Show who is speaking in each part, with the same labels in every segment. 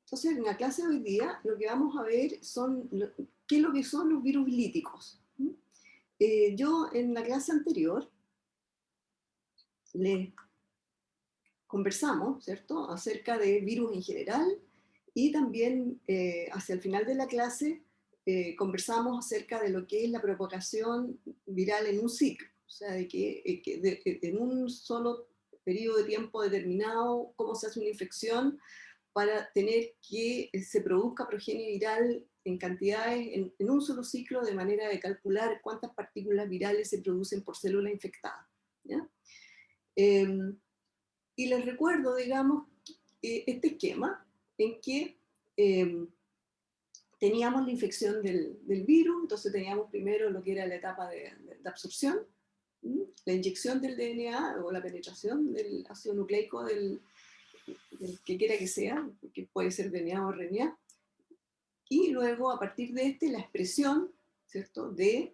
Speaker 1: Entonces, en la clase de hoy día lo que vamos a ver son qué es lo que son los virus líticos. Yo en la clase anterior les conversamos, ¿cierto?, acerca de virus en general y también hacia el final de la clase conversamos acerca de lo que es la propagación viral en un ciclo, o sea, de que, en un solo periodo de tiempo determinado, cómo se hace una infección para tener que se produzca progenie viral en cantidades en un solo ciclo, de manera de calcular cuántas partículas virales se producen por célula infectada. ¿Ya? Eh, y les recuerdo, digamos, este esquema en que eh, teníamos la infección del virus, entonces teníamos primero lo que era la etapa de absorción, la inyección del DNA o la penetración del ácido nucleico del que quiera que sea, que puede ser DNA o RNA, y luego a partir de la expresión, ¿cierto?, eh,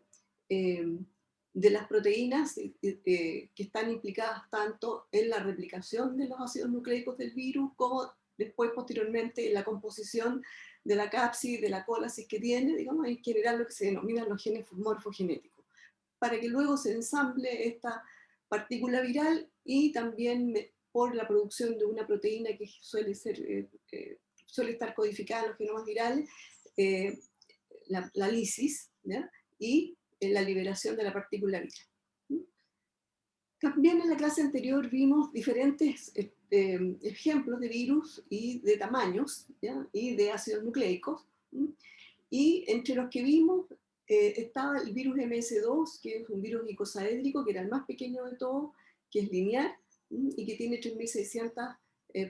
Speaker 1: de las proteínas que están implicadas tanto en la replicación de los ácidos nucleicos del virus, como después posteriormente en la composición de la cápside, de la cola, si es que tiene, digamos, en general lo que se denominan los genes morfogenéticos, para que luego se ensamble esta partícula viral y también por la producción de una proteína que suele estar codificada en los genomas virales, eh, la lisis, ¿ya? Y la liberación de la partícula viral. También en la clase anterior vimos diferentes ejemplos de virus y de tamaños, ¿ya? Y de ácidos nucleicos. Y entre los que vimos estaba el virus MS2, que es un virus icosaédrico, que era el más pequeño de todos, que es lineal y que tiene 3600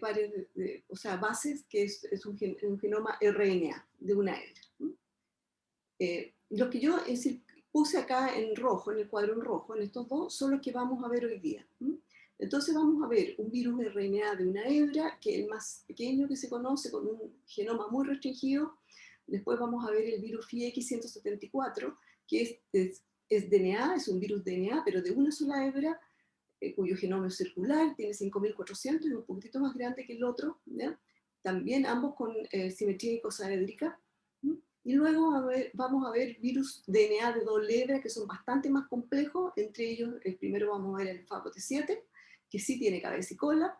Speaker 1: pares o sea, bases, que es un genoma RNA de una hebra. Lo que yo puse acá en rojo, en el cuadro en rojo, en estos dos, son los que vamos a ver hoy día. Entonces vamos a ver un virus RNA de una hebra, que es el más pequeño que se conoce, con un genoma muy restringido. Después vamos a ver el virus FIX174, que es DNA, es un virus DNA, pero de una sola hebra, cuyo genoma es circular, tiene 5400 y un poquitito más grande que el otro, ¿ya? También ambos con simetría icosaédrica. Y luego vamos a ver virus DNA de doble hebra, que son bastante más complejos. Entre ellos, el primero vamos a ver el FAPOT7, que sí tiene cabeza y cola.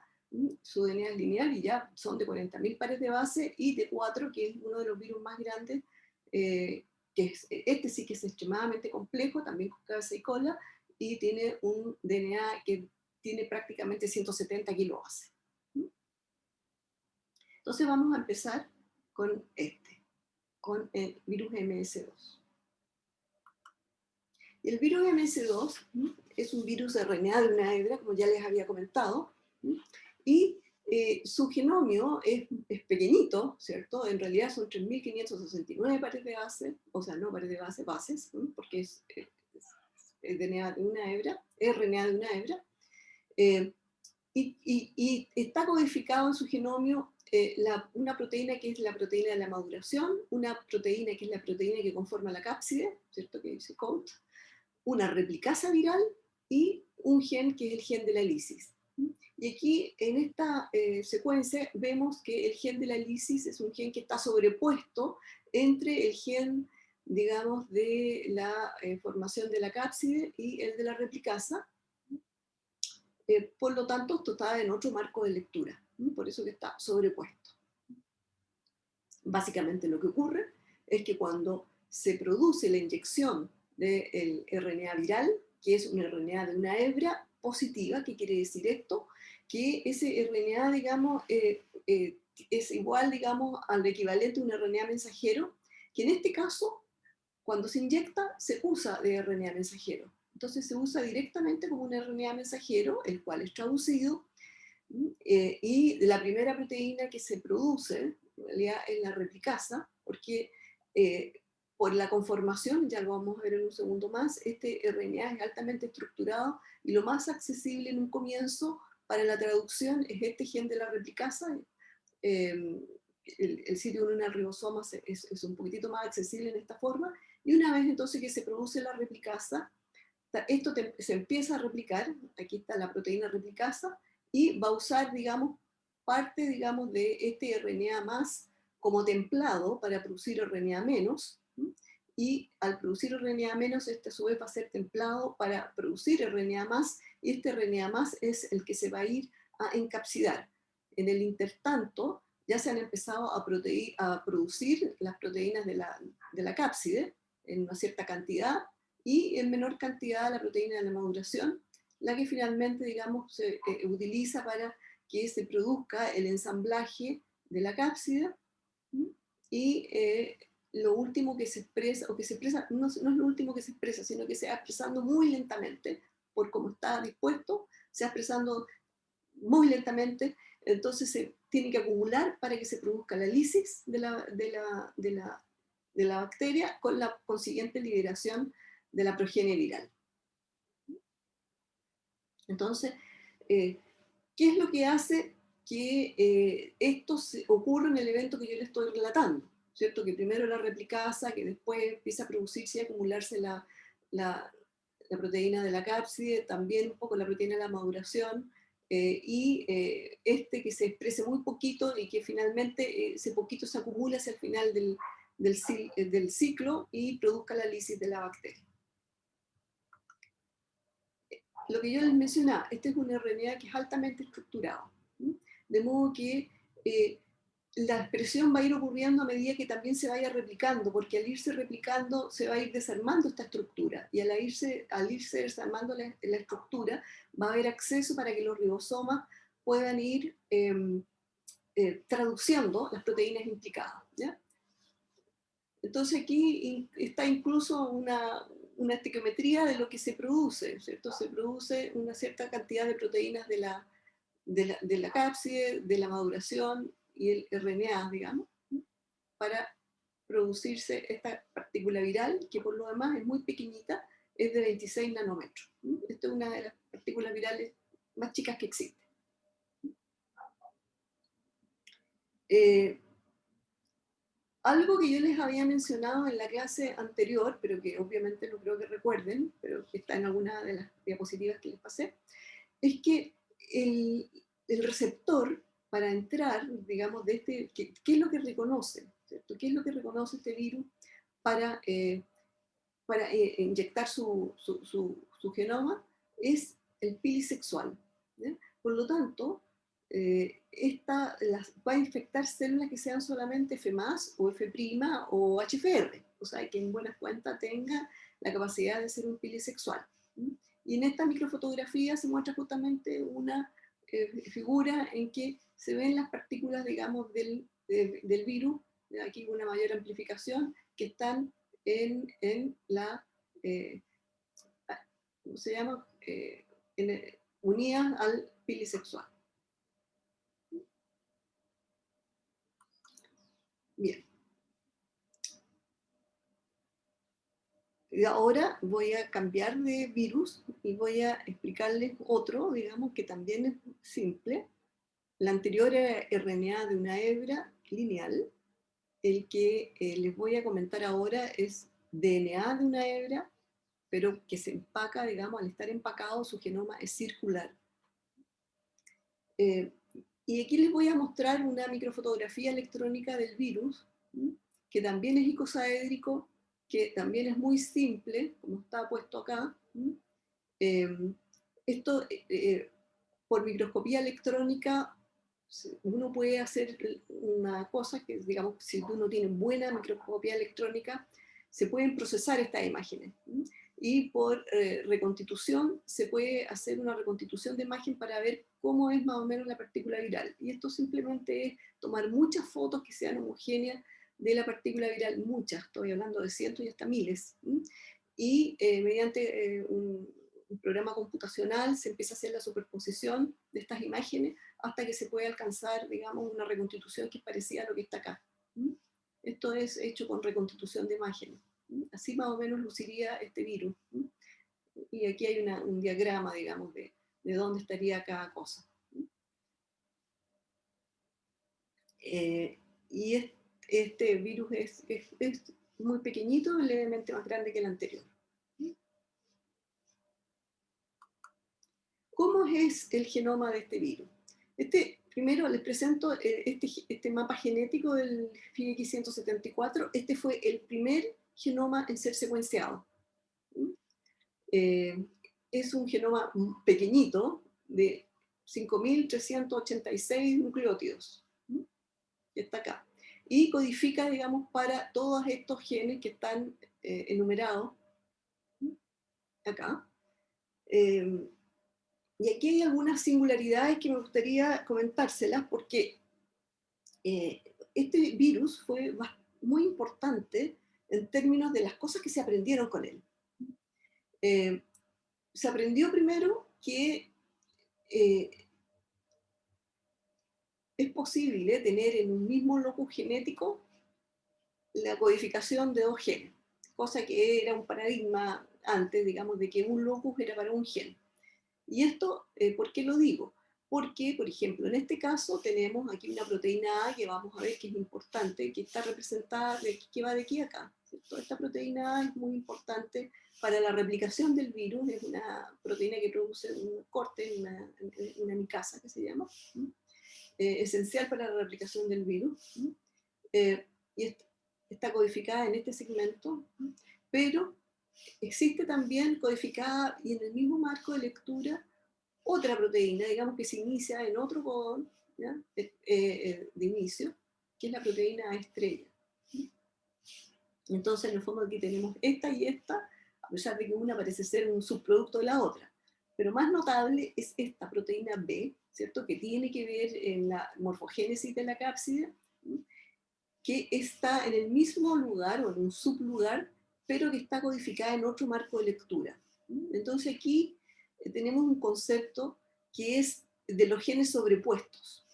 Speaker 1: Su DNA es lineal y ya son de 40.000 pares de base, y T4, que es uno de los virus más grandes, este sí que es extremadamente complejo, también con cabeza y cola, y tiene un DNA que tiene prácticamente 170 kilobases. Entonces vamos a empezar con con el virus MS2. El virus MS2 es un virus RNA de una hebra, como ya les había comentado, y su genomio es pequeñito, ¿cierto? En realidad son 3.569 pares de base, o sea, no pares de base, bases, porque es DNA de una hebra, RNA de una hebra, eh, y está codificado en su genomio una proteína que es la proteína de la maduración, una proteína que es la proteína que conforma la cápside, ¿cierto?, que dice COAT, una replicasa viral y un gen que es el gen de la lisis. Y aquí en esta secuencia vemos que el gen de la lisis es un gen que está sobrepuesto entre el gen, digamos, de la formación de la cápside y el de la replicasa. Por lo tanto, esto está en otro marco de lectura, por eso que está sobrepuesto. Básicamente lo que ocurre es que cuando se produce la inyección del RNA viral, que es un RNA de una hebra positiva, ¿qué quiere decir esto? Que ese RNA, digamos, es igual, digamos, al equivalente a un RNA mensajero, que en este caso, cuando se inyecta, se usa de RNA mensajero. Entonces se usa directamente como un RNA mensajero, el cual es traducido, y la primera proteína que se produce, en realidad, es la replicasa, porque por la conformación, ya lo vamos a ver en un segundo más, este RNA es altamente estructurado y lo más accesible en un comienzo para la traducción es este gen de la replicasa. El sitio en el ribosoma es un poquitito más accesible en esta forma, y una vez entonces que se produce la replicasa, esto se empieza a replicar, aquí está la proteína replicasa, y va a usar, digamos, parte, digamos, de este RNA más como templado para producir RNA menos, y al producir RNA menos, este a su vez va a ser templado para producir RNA más, y este RNA más es el que se va a ir a encapsidar. En el intertanto, ya se han empezado a producir las proteínas de la cápside en una cierta cantidad, y en menor cantidad la proteína de la maduración, la que finalmente, digamos, se utiliza para que se produzca el ensamblaje de la cápside, y lo último que se expresa, o que se expresa, no es lo último que se expresa, sino que se va expresando muy lentamente, por cómo está dispuesto, se va expresando muy lentamente, entonces se tiene que acumular para que se produzca la lisis de la bacteria, con la consiguiente liberación de la progenie viral. Entonces, ¿qué es lo que hace que esto ocurra en el evento que yo le estoy relatando? ¿Cierto? Que primero la replicasa, que después empieza a producirse y a acumularse la proteína de la cápside, también un poco la proteína de la maduración, y que se exprese muy poquito y que finalmente ese poquito se acumula hacia el final del ciclo y produzca la lisis de la bacteria. Lo que yo les mencionaba, este es un RNA que es altamente estructurado, de modo que la expresión va a ir ocurriendo a medida que también se vaya replicando, porque al irse replicando se va a ir desarmando esta estructura, y al irse desarmando la estructura va a haber acceso para que los ribosomas puedan ir traduciendo las proteínas implicadas, ¿ya? Entonces aquí está incluso una estequiometría de lo que se produce, ¿cierto? Se produce una cierta cantidad de proteínas de la cápside, de la maduración y el RNA, digamos, para producirse esta partícula viral, que por lo demás es muy pequeñita, es de 26 nanómetros. Esta es una de las partículas virales más chicas que existen. Algo que yo les había mencionado en la clase anterior, pero que obviamente no creo que recuerden, pero que está en alguna de las diapositivas que les pasé, es que el receptor para entrar, digamos, ¿qué es lo que reconoce? ¿Cierto? ¿Qué es lo que reconoce este virus para inyectar su genoma? Es el pili sexual, ¿ya? Por lo tanto, va a infectar células que sean solamente F+, o F' o HFR, o sea, que en buena cuenta tenga la capacidad de ser un pili sexual. Y en esta microfotografía se muestra justamente una figura en que se ven las partículas, digamos, del virus, aquí con una mayor amplificación, que están en la, ¿cómo se llama? Unidas al pili sexual. Bien. Y ahora voy a cambiar de virus y voy a explicarles otro, digamos, que también es simple. La anterior era RNA de una hebra lineal. El que les voy a comentar ahora es DNA de una hebra, pero que se empaca, digamos, al estar empacado, su genoma es circular. Y aquí les voy a mostrar una microfotografía electrónica del virus, que también es icosaédrico, que también es muy simple, como está puesto acá. Esto, por microscopía electrónica, uno puede hacer una cosa que, digamos, si uno tiene buena microscopía electrónica, se pueden procesar estas imágenes. Y por reconstitución se puede hacer una reconstitución de imagen para ver cómo es más o menos la partícula viral. Y esto simplemente es tomar muchas fotos que sean homogéneas de la partícula viral, muchas, estoy hablando de cientos y hasta miles. Y mediante un programa computacional se empieza a hacer la superposición de estas imágenes hasta que se puede alcanzar, digamos, una reconstitución que es parecida a lo que está acá. Esto es hecho con reconstitución de imágenes. Así más o menos luciría este virus. Y aquí hay un diagrama, digamos, de dónde estaría cada cosa. Y este virus es muy pequeñito, levemente más grande que el anterior. ¿Cómo es el genoma de este virus? Este primero les presento este mapa genético del FIX174. Este fue el primer genoma en ser secuenciado. Es un genoma pequeñito de 5.386 nucleótidos. Está acá. Y codifica, digamos, para todos estos genes que están enumerados acá. Y aquí hay algunas singularidades que me gustaría comentárselas, porque este virus fue muy importante en términos de las cosas que se aprendieron con él. Se aprendió primero que es posible tener en un mismo locus genético la codificación de dos genes, cosa que era un paradigma antes, digamos, de que un locus era para un gen. Y esto, ¿por qué lo digo? Porque, por ejemplo, en este caso tenemos aquí una proteína A que vamos a ver que es importante, que está representada, que va de aquí a acá, ¿cierto? Esta proteína A es muy importante para la replicación del virus, es una proteína que produce un corte, una micasa que se llama, esencial para la replicación del virus, y está codificada en este segmento, pero existe también codificada y en el mismo marco de lectura otra proteína, digamos que se inicia en otro codón de inicio, que es la proteína A estrella. Entonces, en el fondo aquí tenemos esta y esta, a pesar de que una parece ser un subproducto de la otra. Pero más notable es esta proteína B, ¿cierto? Que tiene que ver en la morfogénesis de la cápside, que está en el mismo lugar o en un sublugar, pero que está codificada en otro marco de lectura. Entonces aquí tenemos un concepto que es de los genes sobrepuestos.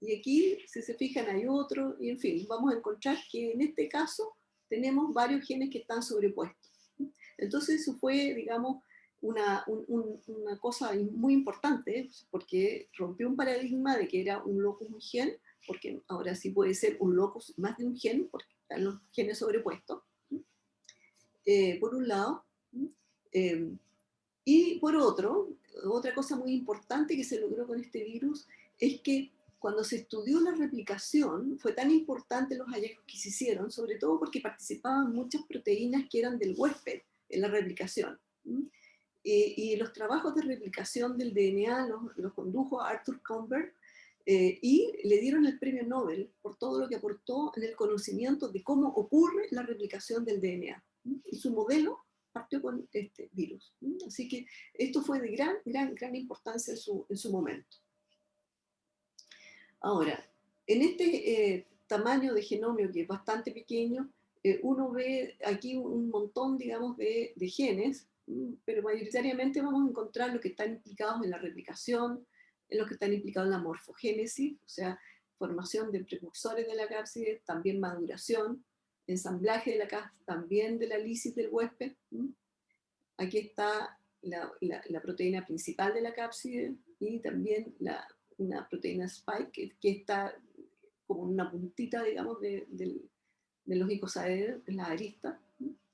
Speaker 1: Y aquí, si se fijan, hay otro, y en fin, vamos a encontrar que en este caso tenemos varios genes que están sobrepuestos. Entonces eso fue, digamos, una cosa muy importante, porque rompió un paradigma de que era un locus un gen, porque ahora sí puede ser un locus más de un gen, porque están los genes sobrepuestos, por un lado. Y por otro, otra cosa muy importante que se logró con este virus es que cuando se estudió la replicación, fue tan importante los hallazgos que se hicieron, sobre todo porque participaban muchas proteínas que eran del huésped en la replicación. Y los trabajos de replicación del DNA los condujo Arthur Comber, y le dieron el premio Nobel por todo lo que aportó en el conocimiento de cómo ocurre la replicación del DNA. Y su modelo partió con este virus. Así que esto fue de gran importancia en su momento. Ahora, en este tamaño de genomio, que es bastante pequeño, uno ve aquí un montón, digamos, de genes, pero mayoritariamente vamos a encontrar los que están implicados en la replicación, en los que están implicados en la morfogénesis, o sea, formación de precursores de la cápside, también maduración, ensamblaje de la cápside, también de la lisis del huésped. Aquí está la proteína principal de la cápside y también una proteína spike que está como una puntita, digamos, de los icosaedros, la arista,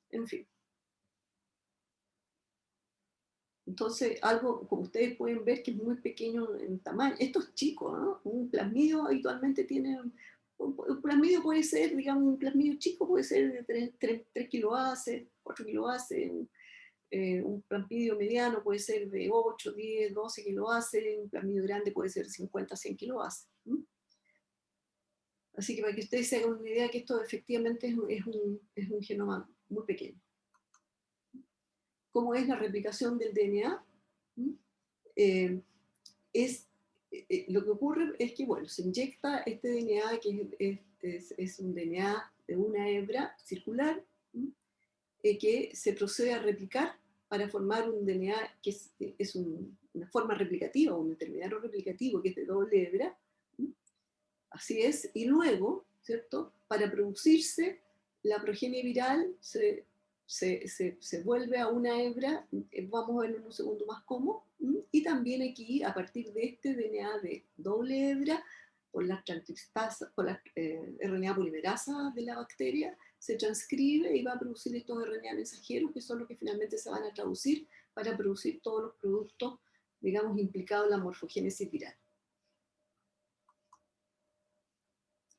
Speaker 1: en fin. Entonces, algo, como ustedes pueden ver, que es muy pequeño en tamaño. Esto es chico, ¿no? Un plasmidio habitualmente tiene... Un plasmidio puede ser, digamos, un plasmidio chico puede ser de 3 kilobases, 4 kilobases, un plasmidio mediano puede ser de 8, 10, 12 kilobases, un plasmidio grande puede ser 50, 100 kilobases. Así que para que ustedes se hagan una idea que esto efectivamente es un genoma muy pequeño. ¿Cómo es la replicación del DNA? Lo que ocurre es que, bueno, se inyecta este DNA, que es un DNA de una hebra circular, que se procede a replicar para formar un DNA que es una forma replicativa, un intermediario replicativo que es de doble hebra. Así es, y luego, ¿cierto? Para producirse, la progenie viral se vuelve a una hebra, vamos a verlo en un segundo más cómo, y también aquí, a partir de este DNA de doble hebra, por las RNA polimerasa de la bacteria, se transcribe y va a producir estos RNA mensajeros, que son los que finalmente se van a traducir para producir todos los productos, digamos, implicados en la morfogénesis viral.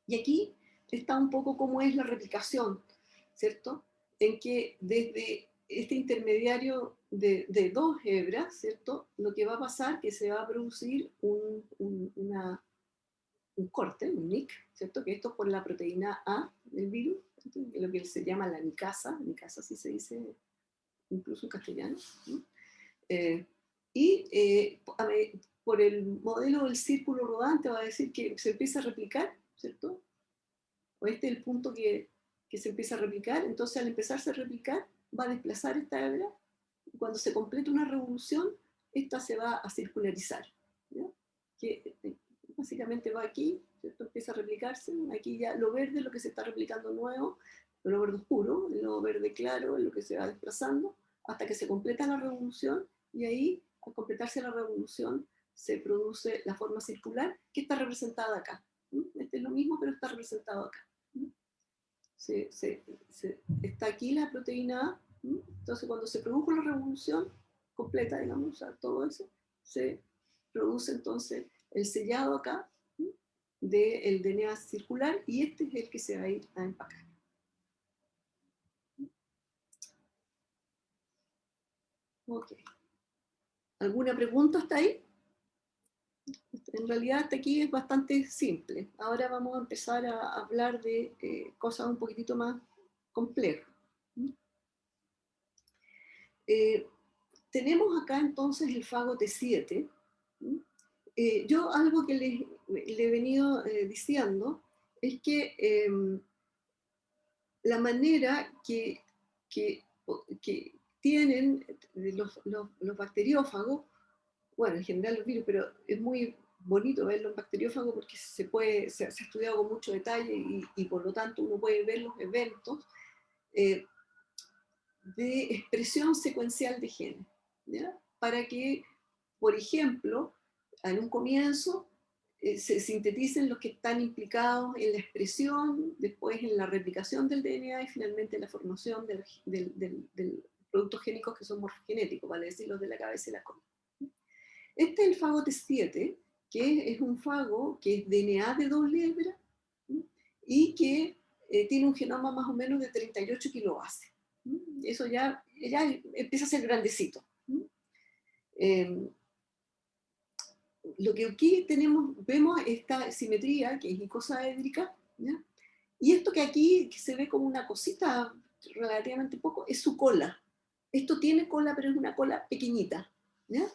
Speaker 1: Y aquí está un poco cómo es la replicación, ¿cierto? En que desde este intermediario de dos hebras, ¿cierto? Lo que va a pasar es que se va a producir un corte, un nick, ¿cierto? Que esto es por la proteína A del virus, ¿cierto? Que es lo que se llama la nicasa así se dice incluso en castellano, ¿no? Por el modelo del círculo rodante va a decir que se empieza a replicar, ¿cierto? O este es el punto que se empieza a replicar, entonces al empezarse a replicar va a desplazar esta hebra, y cuando se completa una revolución, esta se va a circularizar, ¿no? Que básicamente va aquí, ¿cierto? Empieza a replicarse, aquí ya lo verde es lo que se está replicando nuevo, lo verde oscuro, lo verde claro es lo que se va desplazando, hasta que se completa la revolución, y ahí, al completarse la revolución, se produce la forma circular, que está representada acá. Este es lo mismo, pero está representado acá. Está aquí la proteína A, entonces cuando se produjo la revolución completa, digamos, o sea, todo eso, se produce entonces el sellado acá del DNA circular, y este es el que se va a ir a empacar. Ok. ¿Alguna pregunta hasta ahí? En realidad hasta aquí es bastante simple. Ahora vamos a empezar a hablar de cosas un poquitito más complejas. Tenemos acá entonces el fago T7. Yo algo que le he venido diciendo es que la manera que tienen los bacteriófagos, bueno, en general los virus, pero es muy bonito verlo en bacteriófagos porque se ha estudiado con mucho detalle y por lo tanto uno puede ver los eventos de expresión secuencial de genes, ¿ya? Para que, por ejemplo, en un comienzo se sinteticen los que están implicados en la expresión, después en la replicación del DNA y finalmente en la formación del productos génicos que son morfogenéticos, vale decir, los de la cabeza y la cola. Este es el fago T7, que es un fago que es DNA de doble hebra y que tiene un genoma más o menos de 38 kilobases. Eso ya empieza a ser grandecito. Lo que aquí vemos esta simetría, que es icosaédrica, ¿ya? Y esto que aquí que se ve como una cosita relativamente poco, es su cola. Esto tiene cola, pero es una cola pequeñita, ¿ya?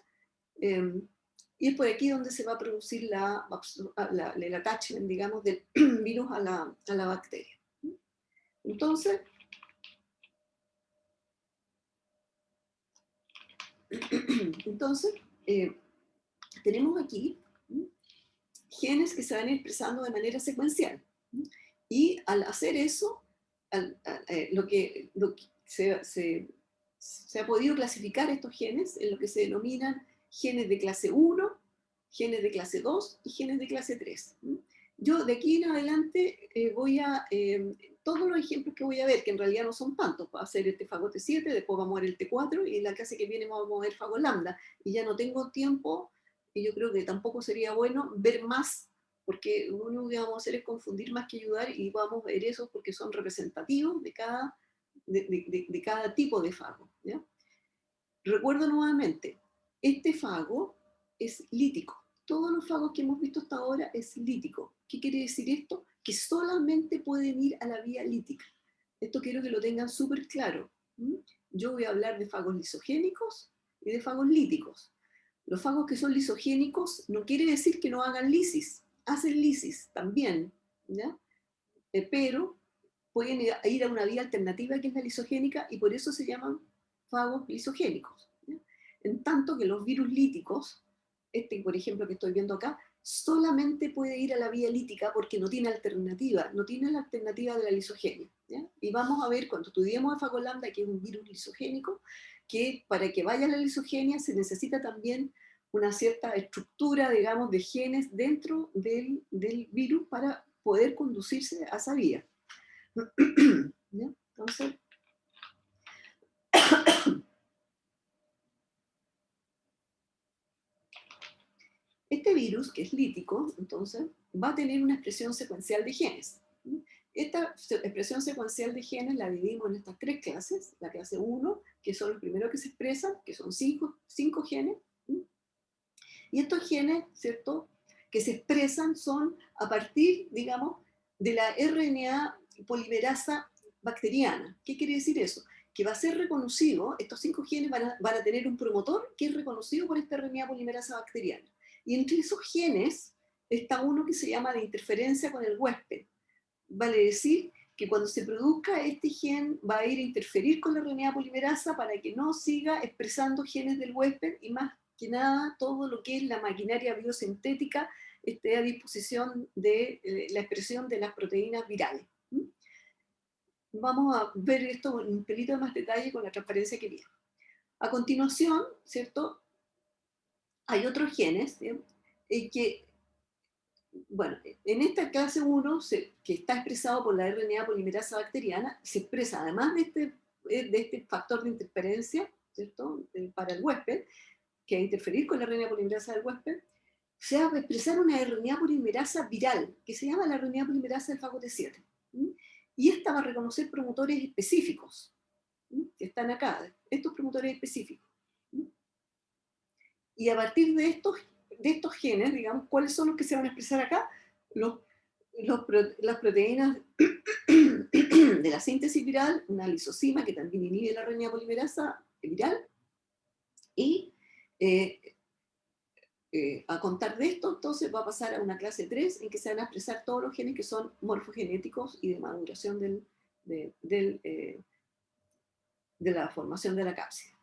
Speaker 1: Y es por aquí donde se va a producir el attachment, digamos, del virus a la bacteria. Entonces, tenemos aquí genes que se van expresando de manera secuencial. Y al hacer eso, lo que se ha podido clasificar estos genes en lo que se denominan genes de clase 1, genes de clase 2 y genes de clase 3. Yo de aquí en adelante todos los ejemplos que voy a ver, que en realidad no son tantos, va a ser este fago T7, después vamos a ver el T4 y en la clase que viene vamos a ver fago lambda. Y ya no tengo tiempo, y yo creo que tampoco sería bueno ver más, porque lo único que vamos a hacer es confundir más que ayudar, y vamos a ver eso porque son representativos de cada tipo de fago, ¿ya? Recuerdo nuevamente, este fago es lítico. Todos los fagos que hemos visto hasta ahora es lítico. ¿Qué quiere decir esto? Que solamente pueden ir a la vía lítica. Esto quiero que lo tengan súper claro. Yo voy a hablar de fagos lisogénicos y de fagos líticos. Los fagos que son lisogénicos no quiere decir que no hagan lisis. Hacen lisis también, ¿ya? Pero pueden ir a una vía alternativa que es la lisogénica, y por eso se llaman fagos lisogénicos, ¿ya? En tanto que los virus líticos, este por ejemplo que estoy viendo acá, solamente puede ir a la vía lítica porque no tiene alternativa, no tiene la alternativa de la lisogenia, ¿ya? Y vamos a ver cuando estudiemos a fago lambda, que es un virus lisogénico, que para que vaya a la lisogenia se necesita también una cierta estructura, digamos, de genes dentro del virus para poder conducirse a esa vía. ¿Ya? Entonces, este virus, que es lítico, entonces, va a tener una expresión secuencial de genes. Esta expresión secuencial de genes la dividimos en estas tres clases. La clase 1, que son los primeros que se expresan, que son cinco genes. Y estos genes, ¿cierto?, que se expresan son a partir, digamos, de la RNA polimerasa bacteriana. ¿Qué quiere decir eso? Que va a ser reconocido, estos 5 genes van a tener un promotor que es reconocido por esta RNA polimerasa bacteriana. Y entre esos genes está uno que se llama de interferencia con el huésped. Vale decir que cuando se produzca este gen va a ir a interferir con la RNA polimerasa para que no siga expresando genes del huésped y más que nada todo lo que es la maquinaria biosintética esté a disposición de la expresión de las proteínas virales. Vamos a ver esto en un pelito de más detalle con la transparencia que viene. A continuación, ¿cierto?, hay otros genes que, bueno, en esta clase 1, que está expresado por la RNA polimerasa bacteriana, se expresa, además de este factor de interferencia, ¿cierto?, para el huésped, que va a interferir con la RNA polimerasa del huésped, se va a expresar una RNA polimerasa viral, que se llama la RNA polimerasa del fago T7. Y esta va a reconocer promotores específicos, que están acá, estos promotores específicos. Y a partir de estos genes, digamos, ¿cuáles son los que se van a expresar acá? Las proteínas de la síntesis viral, una lisosima que también inhibe la RNA polimerasa viral, y a contar de esto, entonces va a pasar a una clase 3 en que se van a expresar todos los genes que son morfogenéticos y de maduración de la formación de la cápsida.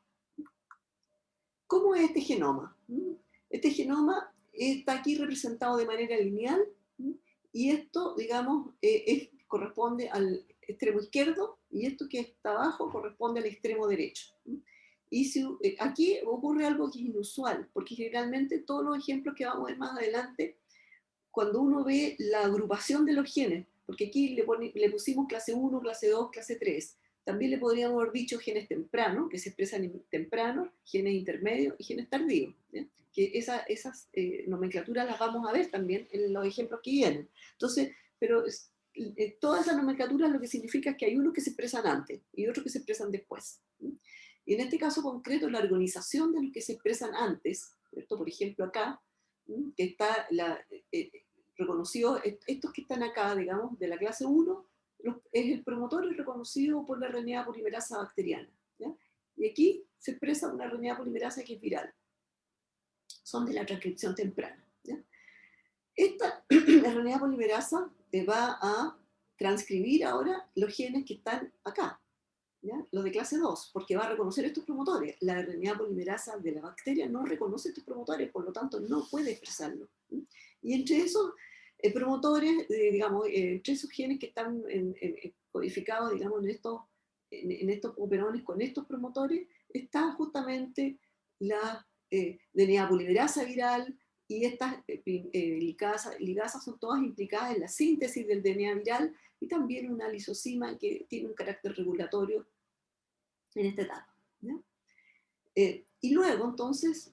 Speaker 1: ¿Cómo es este genoma? Este genoma está aquí representado de manera lineal y esto, digamos, corresponde al extremo izquierdo y esto que está abajo corresponde al extremo derecho. Y aquí ocurre algo que es inusual, porque generalmente todos los ejemplos que vamos a ver más adelante, cuando uno ve la agrupación de los genes, porque aquí le pusimos clase 1, clase 2, clase 3, también le podríamos haber dicho genes tempranos, que se expresan temprano, genes intermedios y genes tardíos, ¿sí? Que esas nomenclaturas las vamos a ver también en los ejemplos que vienen. Entonces, pero toda esa nomenclatura lo que significa es que hay unos que se expresan antes y otros que se expresan después, ¿sí? Y en este caso concreto, la organización de los que se expresan antes, ¿cierto? Por ejemplo acá, que está reconocido, estos que están acá, digamos, de la clase 1, el promotor es reconocido por la RNA polimerasa bacteriana, ¿ya? Y aquí se expresa una RNA polimerasa que es viral. Son de la transcripción temprana, ¿ya? Esta RNA polimerasa va a transcribir ahora los genes que están acá, ¿ya? Los de clase 2, porque va a reconocer estos promotores. La RNA polimerasa de la bacteria no reconoce estos promotores, por lo tanto no puede expresarlo. Y entre esos promotores, digamos, entre esos genes que están codificados, digamos, en estos operones con estos promotores, está justamente la DNA polimerasa viral, y estas ligasas son todas implicadas en la síntesis del DNA viral, y también una lisosima que tiene un carácter regulatorio en esta etapa, ¿ya? Y luego, entonces,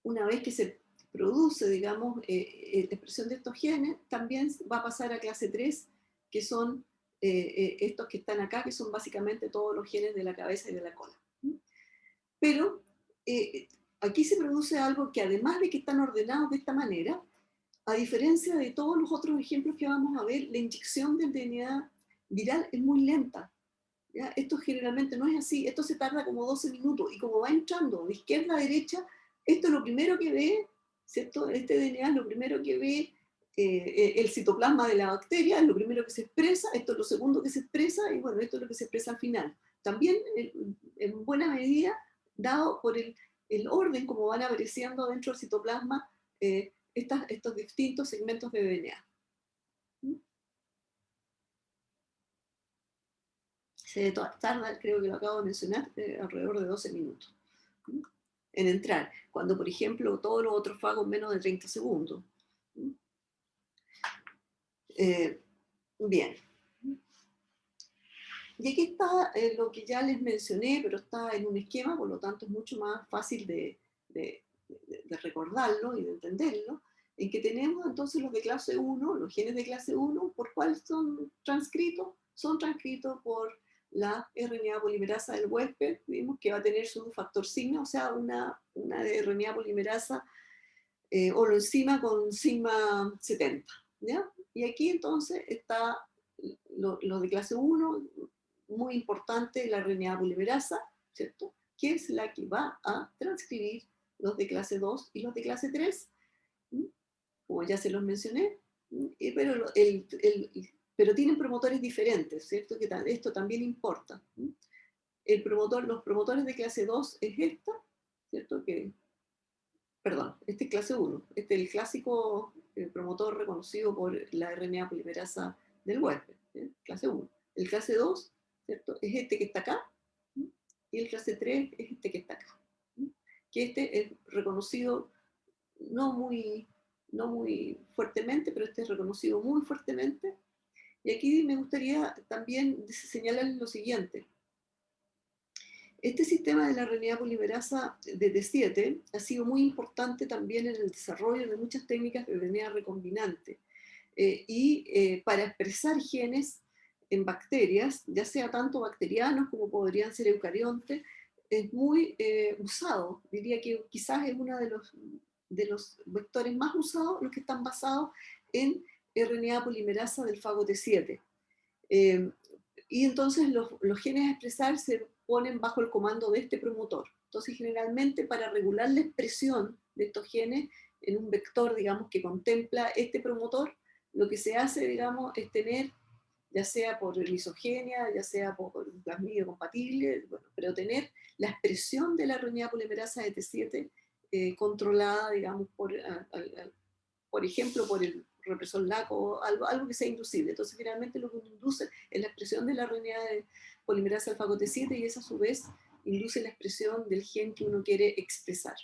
Speaker 1: una vez que se produce, digamos, la expresión de estos genes, también va a pasar a clase 3, que son estos que están acá, que son básicamente todos los genes de la cabeza y de la cola. Pero aquí se produce algo que, además de que están ordenados de esta manera, a diferencia de todos los otros ejemplos que vamos a ver, la inyección del DNA viral es muy lenta, ¿ya? Esto generalmente no es así, esto se tarda como 12 minutos, y como va entrando de izquierda a derecha, esto es lo primero que ve, ¿cierto? Este DNA es lo primero que ve el citoplasma de la bacteria, es lo primero que se expresa, esto es lo segundo que se expresa, y bueno, esto es lo que se expresa al final. También, en buena medida, dado por el orden como van apareciendo dentro del citoplasma estos distintos segmentos de DNA. Se tarda, creo que lo acabo de mencionar, alrededor de 12 minutos en entrar, cuando por ejemplo todos los otros fagos menos de 30 segundos. Bien. Y aquí está lo que ya les mencioné, pero está en un esquema, por lo tanto es mucho más fácil de recordarlo y de entenderlo. en que tenemos entonces los de clase 1, los genes de clase 1, ¿por cuál son transcritos? Son transcritos por la RNA polimerasa del huésped, vimos que va a tener su factor sigma, o sea, una RNA polimerasa holoenzima con sigma 70, ¿ya? Y aquí entonces está lo de clase 1, muy importante, la RNA polimerasa, ¿cierto? Que es la que va a transcribir los de clase 2 y los de clase 3, como ya se los mencioné, pero tienen promotores diferentes, ¿cierto? Que esto también importa. Los promotores de clase 2 es esta, ¿cierto? Perdón, este es clase 1, este es el clásico promotor reconocido por la RNA polimerasa del huésped, clase 1. El clase 2, ¿cierto? Es este que está acá, y el clase 3 es este que está acá. Que este es reconocido no muy fuertemente, pero este es reconocido muy fuertemente. Y aquí me gustaría también señalar lo siguiente. Este sistema de la RNA polimerasa de T7 ha sido muy importante también en el desarrollo de muchas técnicas de RNA recombinante para expresar genes en bacterias, ya sea tanto bacterianos como podrían ser eucariontes, es muy usado. Diría que quizás es uno de los vectores más usados, los que están basados en RNA polimerasa del fago T7. Y entonces los genes a expresar se ponen bajo el comando de este promotor. Entonces, generalmente, para regular la expresión de estos genes en un vector, digamos, que contempla este promotor, lo que se hace, digamos, es tener, ya sea por lisogenia, ya sea por un plasmidio compatible, bueno, pero tener la expresión de la RNA polimerasa de T7 controlada, digamos, por ejemplo, por el represor LAC o algo que sea inducible. Entonces, finalmente lo que induce es la expresión de la RNA de polimerasa alfa T7 y esa a su vez induce la expresión del gen que uno quiere expresar.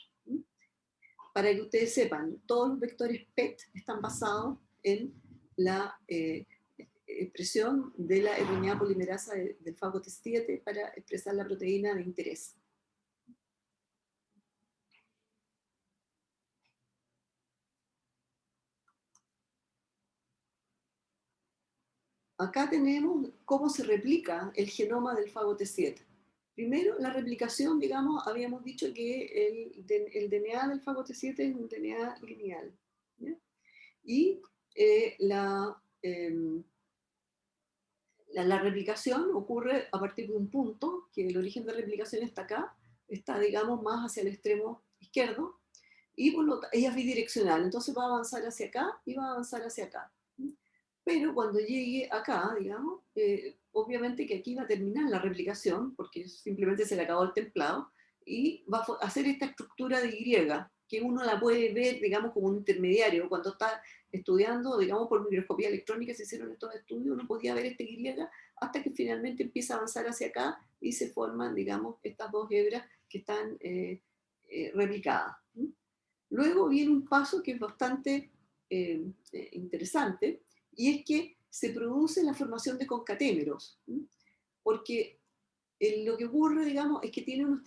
Speaker 1: Para que ustedes sepan, todos los vectores PET están basados en la expresión de la RNA polimerasa del fago T7 para expresar la proteína de interés. Acá tenemos cómo se replica el genoma del fago T7. Primero, la replicación, digamos, habíamos dicho que el DNA del fago T7 es un DNA lineal. ¿Ya? Y la replicación ocurre a partir de un punto, que el origen de replicación está acá, está, digamos, más hacia el extremo izquierdo, y ella es bidireccional, entonces va a avanzar hacia acá y va a avanzar hacia acá. Pero cuando llegue acá, digamos, obviamente que aquí va a terminar la replicación, porque simplemente se le acabó el templado, y va a hacer esta estructura de Y, que uno la puede ver, digamos, como un intermediario. Cuando está estudiando, digamos, por microscopía electrónica, se hicieron estos estudios, uno podía ver este Y hasta que finalmente empieza a avanzar hacia acá y se forman, digamos, estas dos hebras que están replicadas. Luego viene un paso que es bastante interesante, y es que se produce la formación de concatémeros, porque lo que ocurre, digamos, es que tiene unos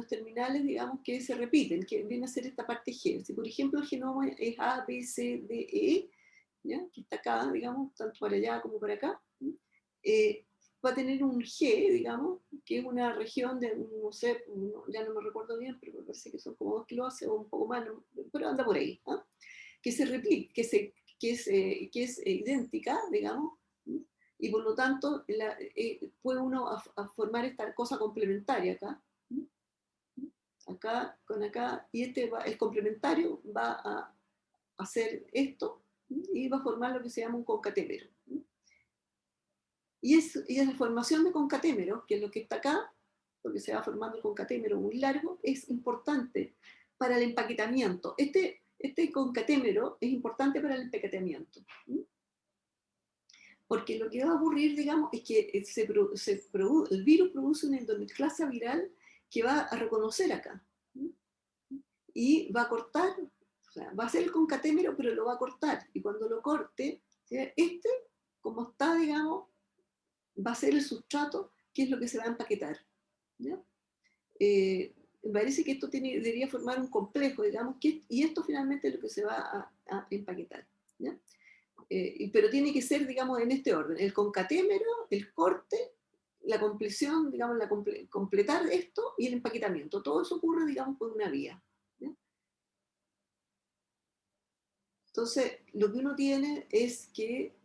Speaker 1: terminales, digamos, que se repiten, que viene a ser esta parte G. Si, por ejemplo, el genoma es A, B, C, D, E, ¿ya? Que está acá, digamos, tanto para allá como para acá, va a tener un G, digamos, que es una región de, no sé, ya no me recuerdo bien, pero me parece que son como 2 kilómetros o un poco más, pero anda por ahí, ¿eh? Que se replica, que es idéntica, digamos, y por lo tanto puede uno a formar esta cosa complementaria acá, acá con acá, y el complementario va a hacer esto y va a formar lo que se llama un concatémero. Y es la formación de concatémeros, que es lo que está acá, porque se va formando el concatémero muy largo, es importante para el empaquetamiento. Este concatémero es importante para el empaquetamiento. Porque lo que va a ocurrir, digamos, es que el virus produce una endoclasa viral que va a reconocer acá. Y va a cortar, o sea, va a hacer el concatémero, pero lo va a cortar. Y cuando lo corte, este, como está, digamos, va a ser el sustrato, que es lo que se va a empaquetar. ¿Ya? me parece que esto debería formar un complejo, digamos, y esto finalmente es lo que se va a empaquetar, ¿ya? Pero tiene que ser, digamos, en este orden: el concatémero, el corte, la compleción, digamos, completar esto y el empaquetamiento. Todo eso ocurre, digamos, por una vía, ¿ya? Entonces, lo que uno tiene es que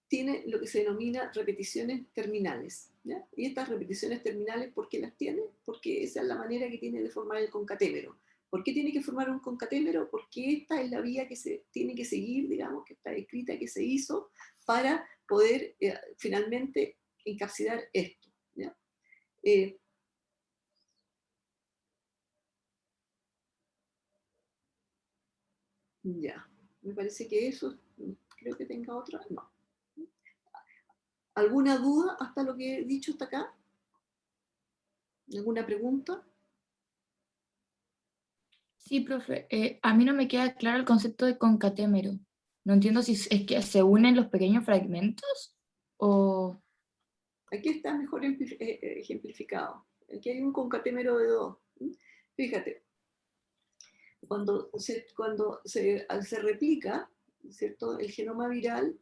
Speaker 1: tiene lo que se denomina repeticiones terminales, ¿ya? Y estas repeticiones terminales, ¿por qué las tiene? Porque esa es la manera que tiene de formar el concatémero. ¿Por qué tiene que formar un concatémero? Porque esta es la vía que se tiene que seguir, digamos, que está escrita, que se hizo para poder finalmente encapsular esto, ¿ya? Eh, ya, me parece que eso, creo que tenga otra, no. ¿Alguna duda hasta lo que he dicho hasta acá? ¿Alguna pregunta?
Speaker 2: Sí, profe, a mí no me queda claro el concepto de concatémero. No entiendo si es que se unen los pequeños fragmentos o...
Speaker 1: Aquí está mejor ejemplificado. Aquí hay un concatémero de dos. Fíjate, cuando se replica, ¿cierto?, el genoma viral,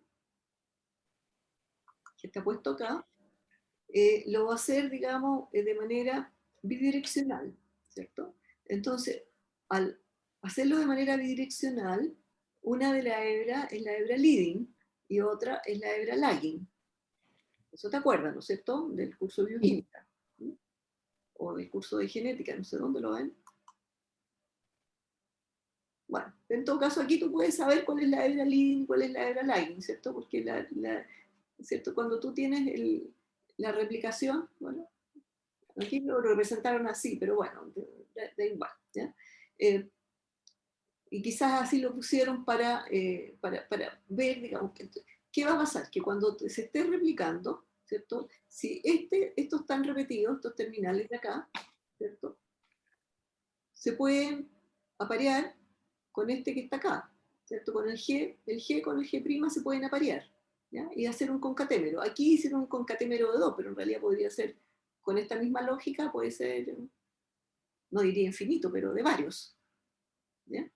Speaker 1: que está puesto acá, lo va a hacer, digamos, de manera bidireccional, ¿cierto? Entonces, al hacerlo de manera bidireccional, una de las hebras es la hebra leading y otra es la hebra lagging. Eso te acuerdas, ¿no es cierto?, del curso de
Speaker 2: Sí.
Speaker 1: bioquímica, ¿sí? O del curso de genética, no sé dónde lo ven. Bueno, en todo caso aquí tú puedes saber cuál es la hebra leading y cuál es la hebra lagging, ¿cierto? Porque ¿cierto? Cuando tú tienes la replicación, bueno, aquí lo representaron así, pero bueno, da igual, ¿ya? Eh, y quizás así lo pusieron para ver, digamos, qué va a pasar, que cuando se esté replicando, ¿cierto? Si estos están repetidos, estos terminales de acá, ¿cierto?, se pueden aparear con este que está acá, ¿cierto? Con el G con el G' se pueden aparear, ¿ya? Y hacer un concatémero. Aquí hicieron un concatémero de dos, pero en realidad podría ser, con esta misma lógica, puede ser, no diría infinito, pero de varios, ¿ya?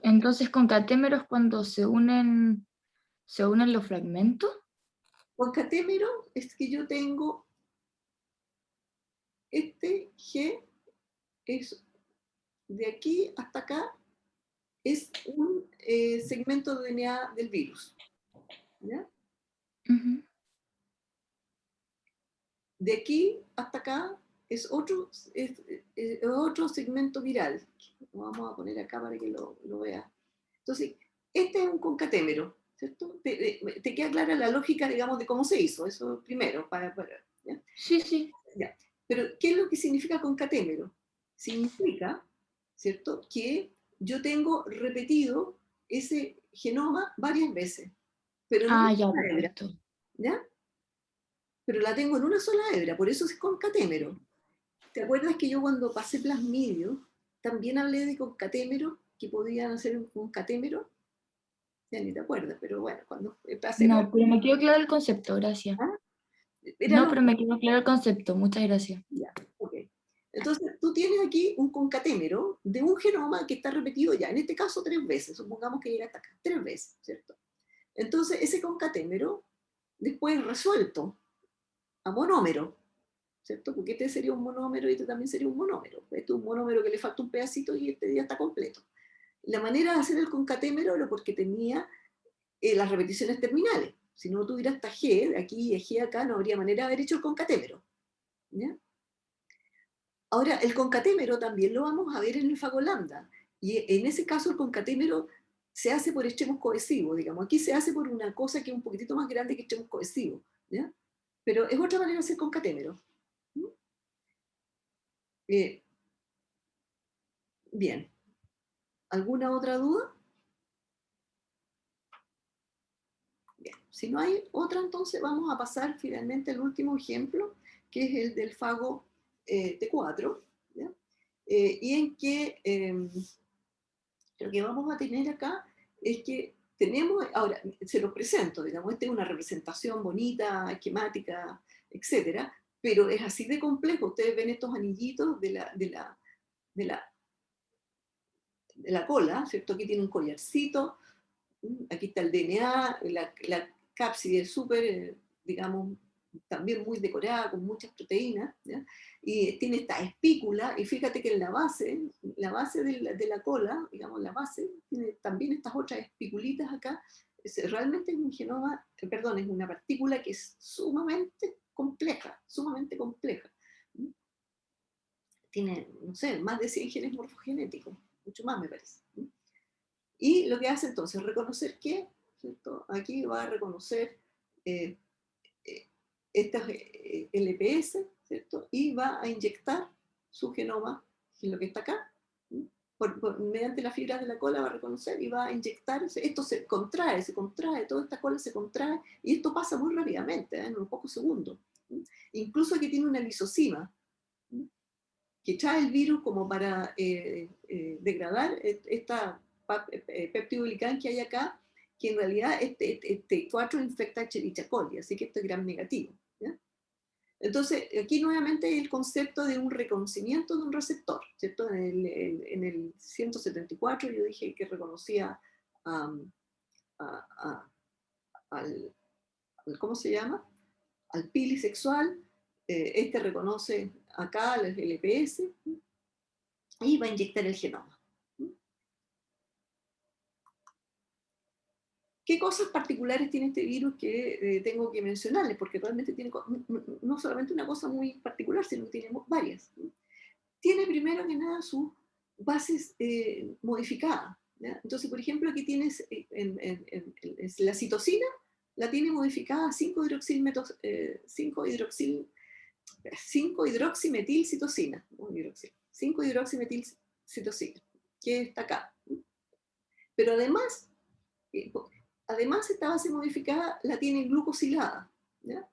Speaker 2: Entonces, concatémero es cuando se unen los fragmentos.
Speaker 1: Concatémero es que yo tengo este G, es de aquí hasta acá, es un segmento de DNA del virus, ¿ya?
Speaker 2: Ujú.
Speaker 1: De aquí hasta acá es otro segmento viral. Lo vamos a poner acá para que lo veas. Entonces, este es un concatémero, ¿cierto? Te queda clara la lógica, digamos, de cómo se hizo, eso primero, ¿ya?
Speaker 2: Sí, sí.
Speaker 1: Ya. Pero, ¿qué es lo que significa concatémero? Significa, ¿cierto?, que yo tengo repetido ese genoma varias veces, pero no
Speaker 2: Ah,
Speaker 1: en
Speaker 2: ya,
Speaker 1: una hebra,
Speaker 2: perfecto.
Speaker 1: ¿ya? Pero la tengo en una sola hebra, por eso es concatémero. ¿Te acuerdas que yo cuando pasé plasmidio también hablé de concatémero, que podían hacer un concatémero? Ya ni te acuerdas, pero bueno, cuando pasé
Speaker 2: No, pero me
Speaker 1: plasmidio,
Speaker 2: quedó claro el concepto, gracias.
Speaker 1: ¿ah? Era
Speaker 2: No,
Speaker 1: lo
Speaker 2: pero me quedó claro el concepto, muchas gracias.
Speaker 1: ya, ok. Entonces, tú tienes aquí un concatémero de un genoma que está repetido ya, en este caso 3 veces, supongamos que llega hasta acá, 3 veces, ¿cierto? Entonces, ese concatémero, después resuelto a monómero, ¿cierto? Porque este sería un monómero y este también sería un monómero. Este es un monómero que le falta un pedacito y este ya está completo. La manera de hacer el concatémero era porque tenía las repeticiones terminales. Si no tuviera esta G de aquí y G acá, no habría manera de haber hecho el concatémero, ¿ya? Ahora, el concatémero también lo vamos a ver en el fagolambda. Y en ese caso el concatémero se hace por extremos cohesivos, digamos. Aquí se hace por una cosa que es un poquitito más grande que extremos cohesivos, ¿ya? Pero es otra manera de hacer concatémero. Eh, bien. ¿Alguna otra duda? Bien. Si no hay otra, entonces vamos a pasar finalmente al último ejemplo, que es el del fago T4, ¿ya? Y en que lo que vamos a tener acá es que tenemos, ahora se los presento, digamos, esta es una representación bonita, esquemática, etcétera, pero es así de complejo. Ustedes ven estos anillitos de la cola, ¿cierto? Aquí tiene un collarcito, aquí está el DNA, la cápside es súper, digamos, también muy decorada, con muchas proteínas, ¿ya? Y tiene esta espícula, y fíjate que en la base de la cola, digamos, la base, tiene también estas otras espiculitas acá. Realmente es un genoma, perdón, es una partícula que es sumamente compleja, sumamente compleja. Tiene, no sé, más de 100 genes morfogenéticos, mucho más me parece. Y lo que hace entonces, reconocer que, ¿cierto? Aquí va a reconocer eh, estas LPS, ¿cierto? Y va a inyectar su genoma, que es lo que está acá, mediante las fibras de la cola va a reconocer y va a inyectar, esto se contrae, toda esta cola se contrae, y esto pasa muy rápidamente, en unos pocos segundos. Incluso aquí tiene una lisosima, que trae el virus como para degradar esta peptidoglicán que hay acá, que en realidad este 4 infecta Escherichia coli, así que esto es gram negativo. ¿Ya? Entonces, aquí nuevamente el concepto de un reconocimiento de un receptor, ¿cierto? En el 174 yo dije que reconocía al, ¿cómo se llama? Al pili sexual, este reconoce acá al LPS y va a inyectar el genoma. ¿Qué cosas particulares tiene este virus que tengo que mencionarles? Porque realmente tiene no solamente una cosa muy particular, sino que tiene varias. Tiene primero que nada sus bases modificadas. ¿Ya? Entonces, por ejemplo, aquí tienes la citosina, la tiene modificada 5-hidroximetilcitosina, 5-hidroximetilcitosina, que está acá. Pero además esta base modificada la tiene glucosilada, ¿ya?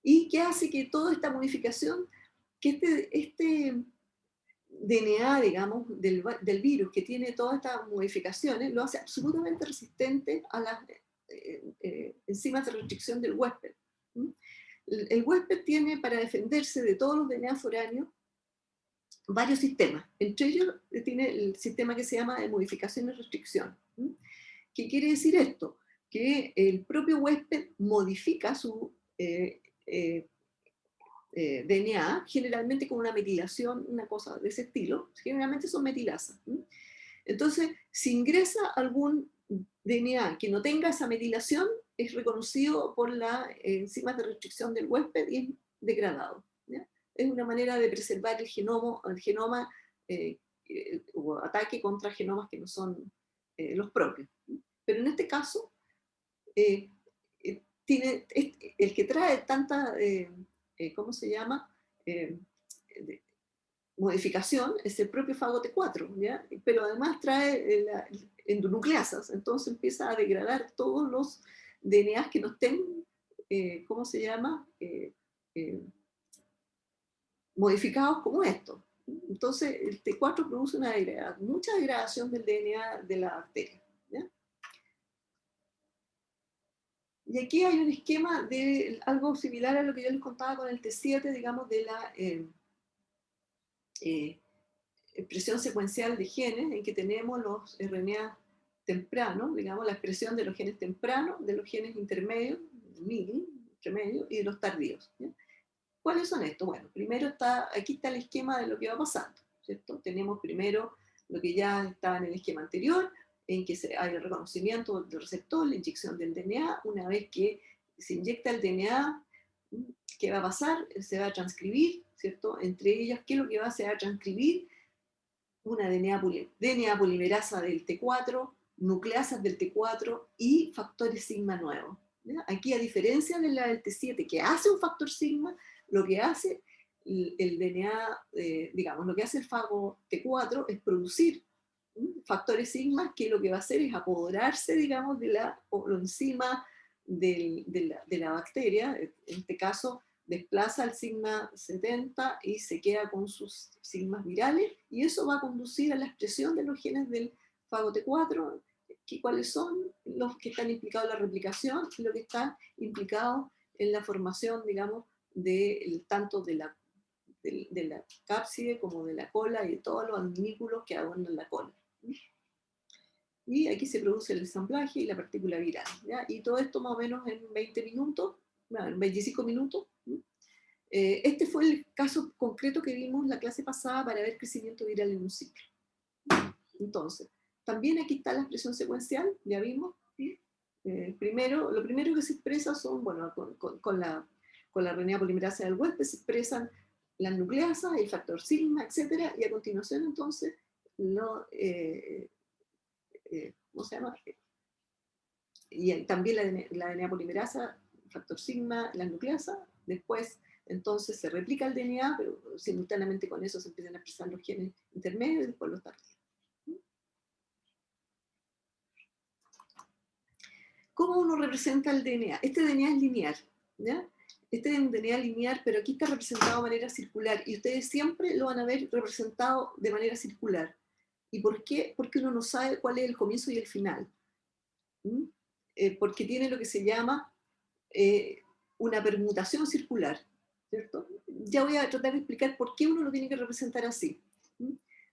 Speaker 1: ¿Y qué hace que toda esta modificación, que este DNA, digamos, del virus, que tiene todas estas modificaciones, lo hace absolutamente resistente a las enzimas de restricción del huésped? El huésped tiene, para defenderse de todos los DNA foráneos, varios sistemas. Entre ellos tiene el sistema que se llama de modificación y restricción. ¿Qué quiere decir esto? Que el propio huésped modifica su DNA, generalmente con una metilación, una cosa de ese estilo, generalmente son metilasas. Entonces, si ingresa algún DNA que no tenga esa metilación, es reconocido por las enzimas de restricción del huésped y es degradado. ¿Ya? Es una manera de preservar el genoma o ataque contra genomas que no son los propios. Pero en este caso, tiene el que trae tanta, ¿cómo se llama? Modificación es el propio fago T4, ¿ya? Pero además trae endonucleasas, entonces empieza a degradar todos los DNAs que no estén, ¿cómo se llama? Modificados como esto. Entonces el T4 produce mucha degradación del DNA de la bacteria. ¿Ya? Y aquí hay un esquema de algo similar a lo que yo les contaba con el T7, digamos, de la expresión secuencial de genes, en que tenemos los RNA tempranos, digamos, la expresión de los genes tempranos, de los genes intermedios, intermedios y de los tardíos. ¿Ya? ¿Cuáles son estos? Bueno, primero aquí está el esquema de lo que va pasando, ¿cierto? Tenemos primero lo que ya estaba en el esquema anterior, en que hay el reconocimiento del receptor, la inyección del DNA. Una vez que se inyecta el DNA, ¿qué va a pasar? Se va a transcribir, ¿cierto? Entre ellas, ¿qué es lo que se va a transcribir? Una DNA polimerasa del T4, nucleasas del T4 y factores sigma nuevos. ¿Ya? Aquí, a diferencia de la del T7, que hace un factor sigma, lo que hace el DNA, digamos, lo que hace el fago T4 es producir factores sigma, que lo que va a hacer es apoderarse, digamos, de la enzima de la bacteria. En este caso, desplaza el sigma 70 y se queda con sus sigmas virales, y eso va a conducir a la expresión de los genes del fago T4, cuáles son los que están implicados en la replicación y los que están implicados en la formación, digamos, tanto de la de la cápside como de la cola y de todos los adminículos que adornan la cola. Y aquí se produce el ensamblaje y la partícula viral, ¿ya? Y todo esto más o menos en 20 minutos, en 25 minutos. Este fue el caso concreto que vimos la clase pasada para ver crecimiento viral en un ciclo. Entonces, también aquí está la expresión secuencial, ya vimos. Lo primero que se expresa son, bueno, con la RNA polimerasa del huésped se expresan las nucleasas, el factor sigma, etc. Y a continuación, entonces, ¿cómo se llama? Y también la DNA polimerasa, factor sigma, la nucleasa. Después, entonces, se replica el DNA, pero simultáneamente con eso se empiezan a expresar los genes intermedios y después los tardíos. ¿Cómo uno representa el DNA? Este DNA es lineal, ¿ya? Este es un DNA lineal, pero aquí está representado de manera circular, y ustedes siempre lo van a ver representado de manera circular. ¿Y por qué? Porque uno no sabe cuál es el comienzo y el final. Porque tiene lo que se llama una permutación circular, ¿cierto? Ya voy a tratar de explicar por qué uno lo tiene que representar así.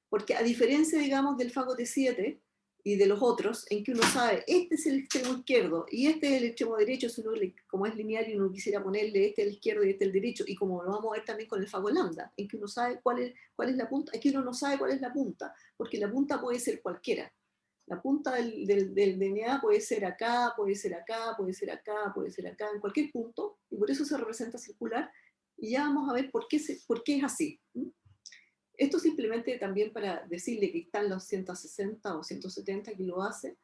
Speaker 1: Porque a diferencia, digamos, del fago T7 y de los otros, en que uno sabe, este es el extremo izquierdo y este es el extremo derecho, si uno, como es lineal y uno quisiera ponerle este al izquierdo y este al derecho, y como lo vamos a ver también con el fago lambda, en que uno sabe cuál es la punta, aquí uno no sabe cuál es la punta, porque la punta puede ser cualquiera. La punta del DNA puede ser acá, puede ser acá, puede ser acá, puede ser acá, en cualquier punto, y por eso se representa circular, y ya vamos a ver por qué es así. Esto simplemente también para decirle que están los 160 o 170 kilobases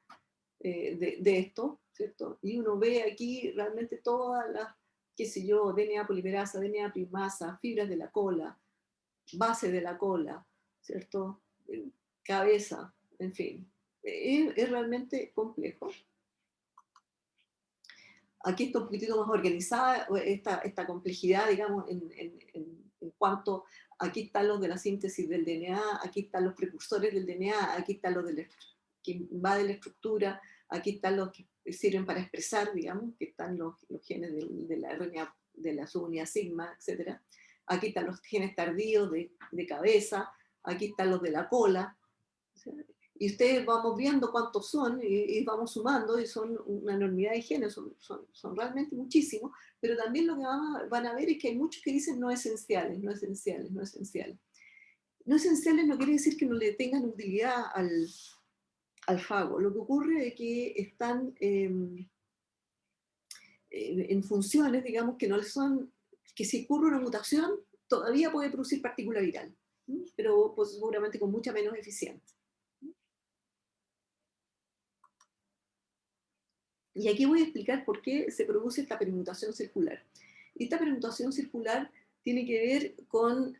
Speaker 1: de esto, ¿cierto? Y uno ve aquí realmente todas las, qué sé yo, DNA polimerasa, DNA primasa, fibras de la cola, base de la cola, ¿cierto? Cabeza, en fin. Es realmente complejo. Aquí está un poquitito más organizada esta complejidad, digamos, en cuanto, aquí están los de la síntesis del DNA, aquí están los precursores del DNA, aquí están los que invaden la estructura, aquí están los que sirven para expresar, digamos, que están los genes de la RNA, de la subunidad sigma, etc. Aquí están los genes tardíos de cabeza, aquí están los de la cola, y ustedes vamos viendo cuántos son y vamos sumando, y son una enormidad de genes, son realmente muchísimos, pero también lo que van a ver es que hay muchos que dicen no esenciales, no esenciales, no esenciales. No esenciales no quiere decir que no le tengan utilidad al fago. Lo que ocurre es que están en funciones, digamos, que no son, que si ocurre una mutación, todavía puede producir partícula viral, pero pues, seguramente con mucha menos eficiencia. Y aquí voy a explicar por qué se produce esta permutación circular. Y esta permutación circular tiene que ver con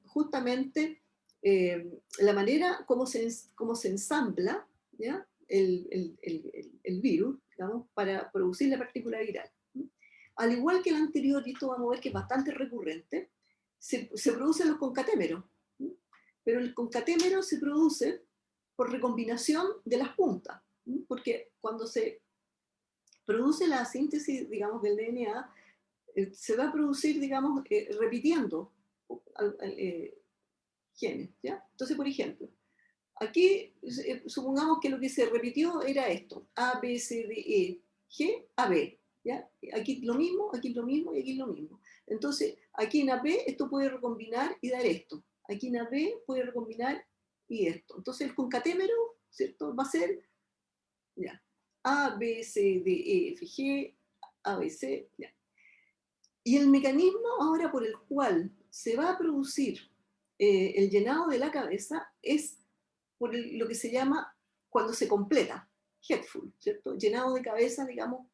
Speaker 1: justamente la manera como se ensambla, ¿ya? El virus, digamos, para producir la partícula viral. Al igual que el anterior, y esto vamos a ver que es bastante recurrente, se producen los concatémeros. Pero el concatémero se produce por recombinación de las puntas, porque cuando se produce la síntesis, digamos, del DNA, se va a producir, digamos, repitiendo genes, ¿ya? Entonces, por ejemplo, aquí supongamos que lo que se repitió era esto, A, B, C, D, E, G, AB, ¿ya? Aquí lo mismo, aquí lo mismo y aquí lo mismo. Entonces, aquí en AB esto puede recombinar y dar esto. Aquí en AB puede recombinar y esto. Entonces, el concatémero, ¿cierto? Va a ser, ya, A, B, C, D, E, F, G, A, B, C, ya. Y el mecanismo ahora por el cual se va a producir el llenado de la cabeza es por lo que se llama cuando se completa, headful, ¿cierto? Llenado de cabeza, digamos,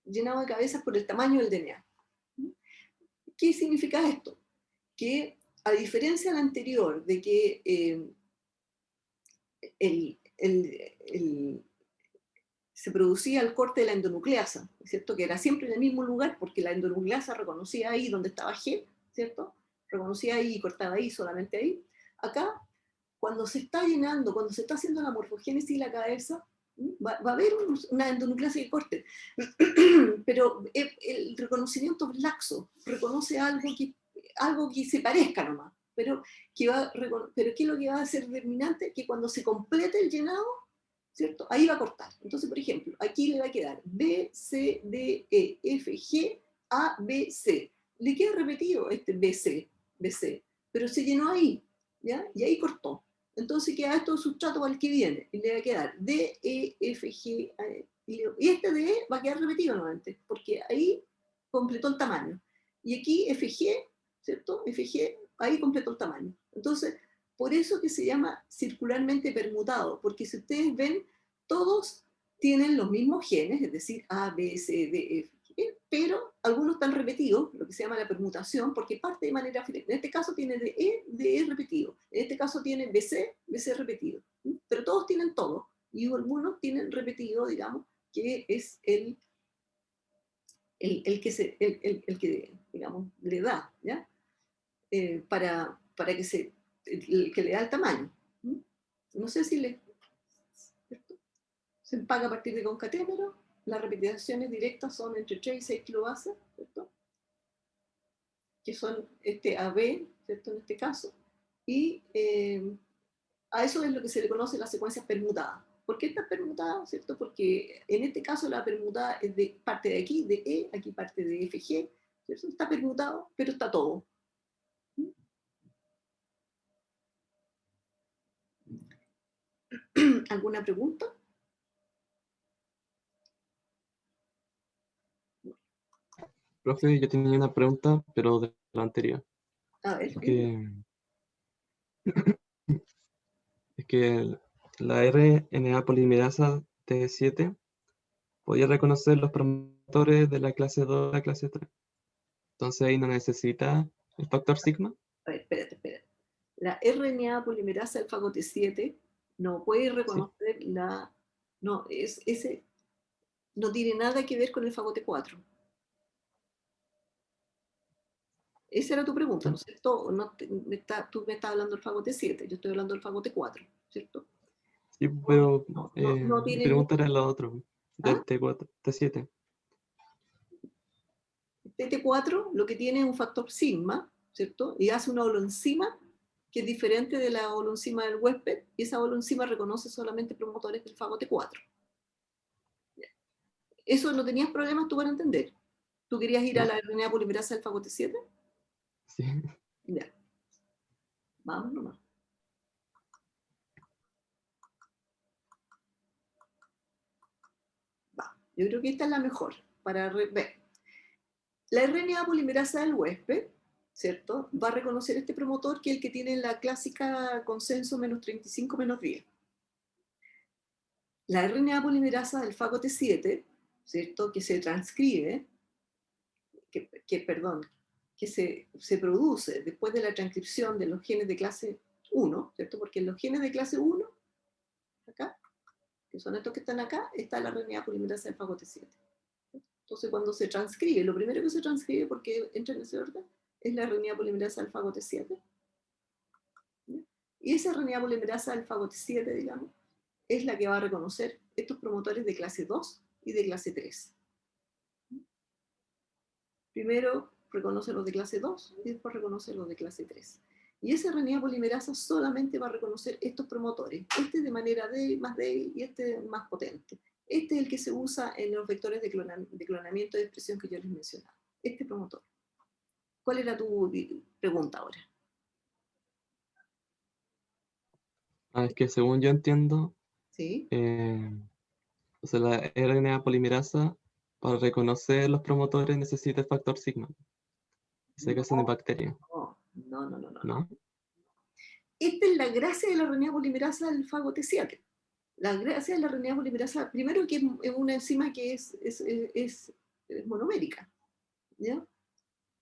Speaker 1: llenado de cabeza por el tamaño del DNA. ¿Qué significa esto? Que a diferencia del anterior, de que se producía el corte de la endonucleasa, ¿cierto? Que era siempre en el mismo lugar, porque la endonucleasa reconocía ahí donde estaba G, ¿cierto? Reconocía ahí y cortaba ahí, solamente ahí. Acá, cuando se está llenando, cuando se está haciendo la morfogénesis de la cabeza, va a haber una endonucleasa que corte, pero el reconocimiento es laxo, reconoce algo que algo que se parezca nomás, pero ¿qué es lo que va a ser determinante? Que cuando se complete el llenado, ¿cierto? Ahí va a cortar. Entonces, por ejemplo, aquí le va a quedar B, C, D, E, F, G, A, B, C. Le queda repetido este B, C, pero se llenó ahí, ¿ya? Y ahí cortó. Entonces queda esto sustrato al que viene, y le va a quedar D, E, F, G, A, E. Y este D va a quedar repetido nuevamente, porque ahí completó el tamaño. Y aquí FG, ¿cierto? FG, ahí completó el tamaño. Entonces, por eso que se llama circularmente permutado, porque si ustedes ven, todos tienen los mismos genes, es decir, A, B, C, D, F, G, pero algunos están repetidos, lo que se llama la permutación, porque parte de manera diferente. En este caso tiene DE repetido, en este caso tiene BC repetido, pero todos tienen todo, y algunos tienen repetido, digamos, que es el que digamos, le da, ¿ya? Para que el que le da el tamaño. No sé si se paga a partir de concatémero, las repeticiones directas son entre 3 y 6 kilobases, ¿cierto? Que son AB, ¿cierto? En este caso, y a eso es lo que se le conoce las secuencias permutadas. ¿Por qué está permutada? ¿Cierto? Porque en este caso la permutada es de parte de aquí, aquí parte de FG, ¿cierto? Está permutado, pero está todo. ¿Alguna pregunta?
Speaker 3: Profe, yo tenía una pregunta, pero de la anterior.
Speaker 1: A ver.
Speaker 3: Es que la RNA polimerasa T7 podía reconocer los promotores de la clase 2 a la clase 3. Entonces ahí no necesita el factor sigma.
Speaker 1: A ver, espérate. La RNA polimerasa alfa T7 no puede reconocer
Speaker 3: Sí.
Speaker 1: No, ese no tiene nada que ver con el fagote 4. Esa era tu pregunta, ¿no es cierto? No, tú me estás hablando del fagote 7, yo estoy hablando del fagote 4, ¿cierto?
Speaker 3: Sí, pero
Speaker 1: No
Speaker 3: mi
Speaker 1: tiene
Speaker 3: pregunta era lo otro,
Speaker 1: ¿Ah?
Speaker 3: del T4, T7.
Speaker 1: TT4 lo que tiene es un factor sigma, ¿cierto? Y hace una holoenzima que es diferente de la holoenzima del huésped, y esa holoenzima reconoce solamente promotores del fagote 4. ¿Eso no tenías problemas tú para entender? ¿Tú querías ir a la RNA polimerasa del fagote 7?
Speaker 3: Sí.
Speaker 1: Ya. Vamos nomás. Va. Yo creo que esta es la mejor para ver. La RNA polimerasa del huésped, ¿cierto? Va a reconocer este promotor que es el que tiene la clásica consenso menos 35 menos 10. La RNA polimerasa del fagote 7, ¿cierto? Que se transcribe, que se produce después de la transcripción de los genes de clase 1, ¿cierto? Porque en los genes de clase 1, acá, que son estos que están acá, está la RNA polimerasa del fagote 7. Entonces, cuando se transcribe, lo primero que se transcribe, porque entra en ese orden, es la RNA polimerasa del fagote 7. Y esa RNA polimerasa del fagote 7, digamos, es la que va a reconocer estos promotores de clase 2 y de clase 3. Primero reconoce los de clase 2 y después reconoce los de clase 3. Y esa RNA polimerasa solamente va a reconocer estos promotores. Este de manera más débil y este más potente. Este es el que se usa en los vectores de clonamiento de expresión que yo les mencionaba. Este promotor. ¿Cuál era tu pregunta ahora?
Speaker 3: Es que según yo entiendo,
Speaker 1: ¿Sí?
Speaker 3: o sea, la RNA polimerasa para reconocer los promotores necesita el factor sigma. En ese caso de bacteria.
Speaker 1: No. Esta es la gracia de la RNA polimerasa del fagote 7. La gracia de la RNA polimerasa, primero que es una enzima que es monomérica, ¿ya?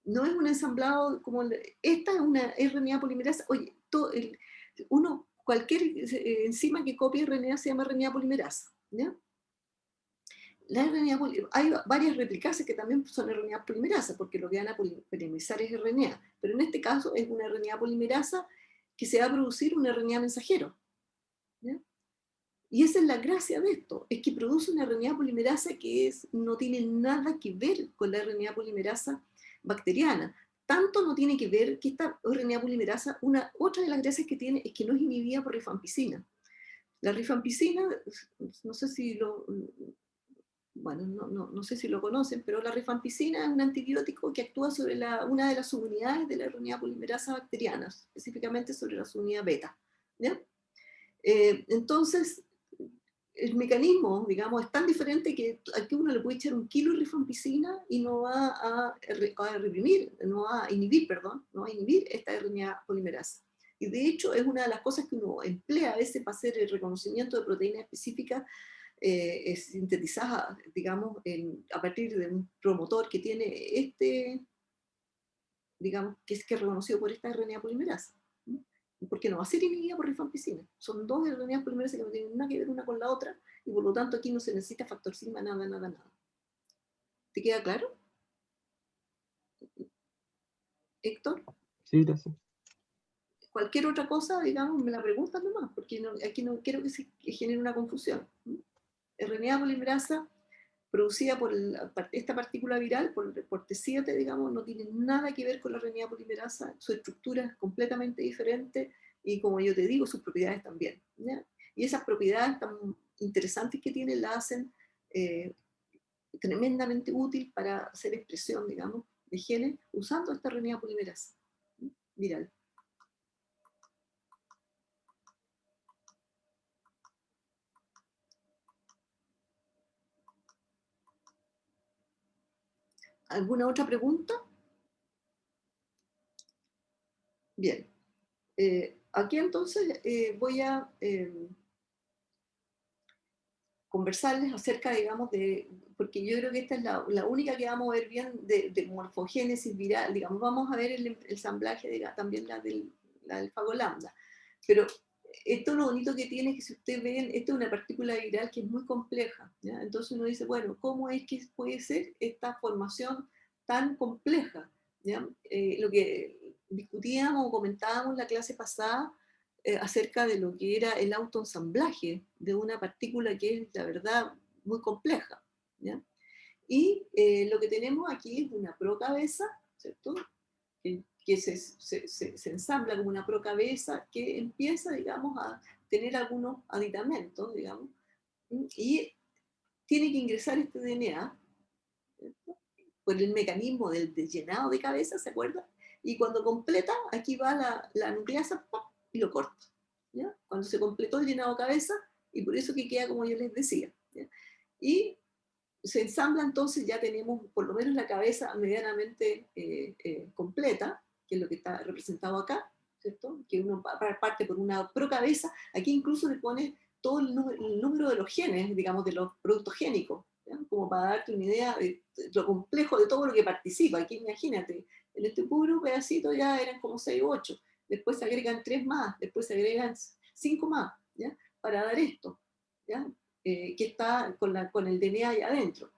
Speaker 1: No es un ensamblado como esta es una RNA polimerasa. Oye, cualquier enzima que copie RNA se llama RNA polimerasa, ¿ya? Hay varias replicases que también son RNA polimerasa, porque lo que van a polimerizar es RNA, pero en este caso es una RNA polimerasa que se va a producir un RNA mensajero, ¿ya? Y esa es la gracia de esto, es que produce una RNA polimerasa que no tiene nada que ver con la RNA polimerasa bacteriana. tanto no tiene que ver que esta RNA polimerasa, otra de las gracias que tiene es que no es inhibida por rifampicina. La rifampicina, no sé si lo, bueno, no sé si lo conocen, pero la rifampicina es un antibiótico que actúa sobre una de las subunidades de la RNA polimerasa bacteriana, específicamente sobre la subunidad beta, ¿ya? Entonces, el mecanismo, digamos, es tan diferente que aquí uno le puede echar 1 kilo de rifampicina y no va a reprimir, no va a inhibir, perdón, no va a inhibir esta RNA polimerasa. Y de hecho es una de las cosas que uno emplea a veces para hacer el reconocimiento de proteínas específicas sintetizadas, digamos, a partir de un promotor que tiene digamos, que es reconocido por esta RNA polimerasa. ¿No? Porque no va a ser inhibida por rifampicina. Son 2 RNA polimerasas que no tienen nada que ver una con la otra, y por lo tanto aquí no se necesita factor sigma, nada. ¿Te queda claro? Héctor,
Speaker 3: Sí, gracias.
Speaker 1: cualquier otra cosa, digamos, me la preguntan nomás, porque aquí no quiero que se genere una confusión. RNA polimerasa producida por esta partícula viral, por T7, digamos, no tiene nada que ver con la RNA polimerasa, su estructura es completamente diferente y, como yo te digo, sus propiedades también, ¿ya? Y esas propiedades tan interesantes que tiene la hacen tremendamente útil para hacer expresión, digamos, de genes usando esta RNA polimerasa viral. ¿Alguna otra pregunta? Bien. Aquí entonces voy a conversarles acerca, digamos, porque yo creo que esta es la única que vamos a ver bien de morfogénesis viral, digamos, vamos a ver el ensamblaje, también la del fago lambda. Pero esto lo bonito que tiene es que si ustedes ven, esto es una partícula viral que es muy compleja, ¿ya? Entonces uno dice, bueno, ¿cómo es que puede ser esta formación tan compleja? ¿Ya? Lo que discutíamos o comentábamos en la clase pasada acerca de lo que era el autoensamblaje de una partícula que es, la verdad, muy compleja, ¿ya? Y lo que tenemos aquí es una procabeza, ¿cierto? Que se ensambla como una procabeza que empieza, digamos, a tener algunos aditamentos, digamos, y tiene que ingresar este DNA, ¿cierto? Por el mecanismo del llenado de cabeza, ¿se acuerdan? Y cuando completa, aquí va la nucleasa ¡pop! Y lo corta, ¿ya? Cuando se completó el llenado de cabeza, y por eso que queda como yo les decía, ¿ya? Y se ensambla, entonces ya tenemos por lo menos la cabeza medianamente completa, que es lo que está representado acá, ¿cierto? Que uno parte por una procabeza, aquí incluso le pone todo el número de los genes, digamos, de los productos génicos, ¿ya? Como para darte una idea de lo complejo de todo lo que participa. Aquí imagínate, en este puro pedacito ya eran como 6 o 8, después se agregan 3 más, después se agregan 5 más, ¿ya? Para dar esto, ¿ya? Que está con el DNA ahí adentro.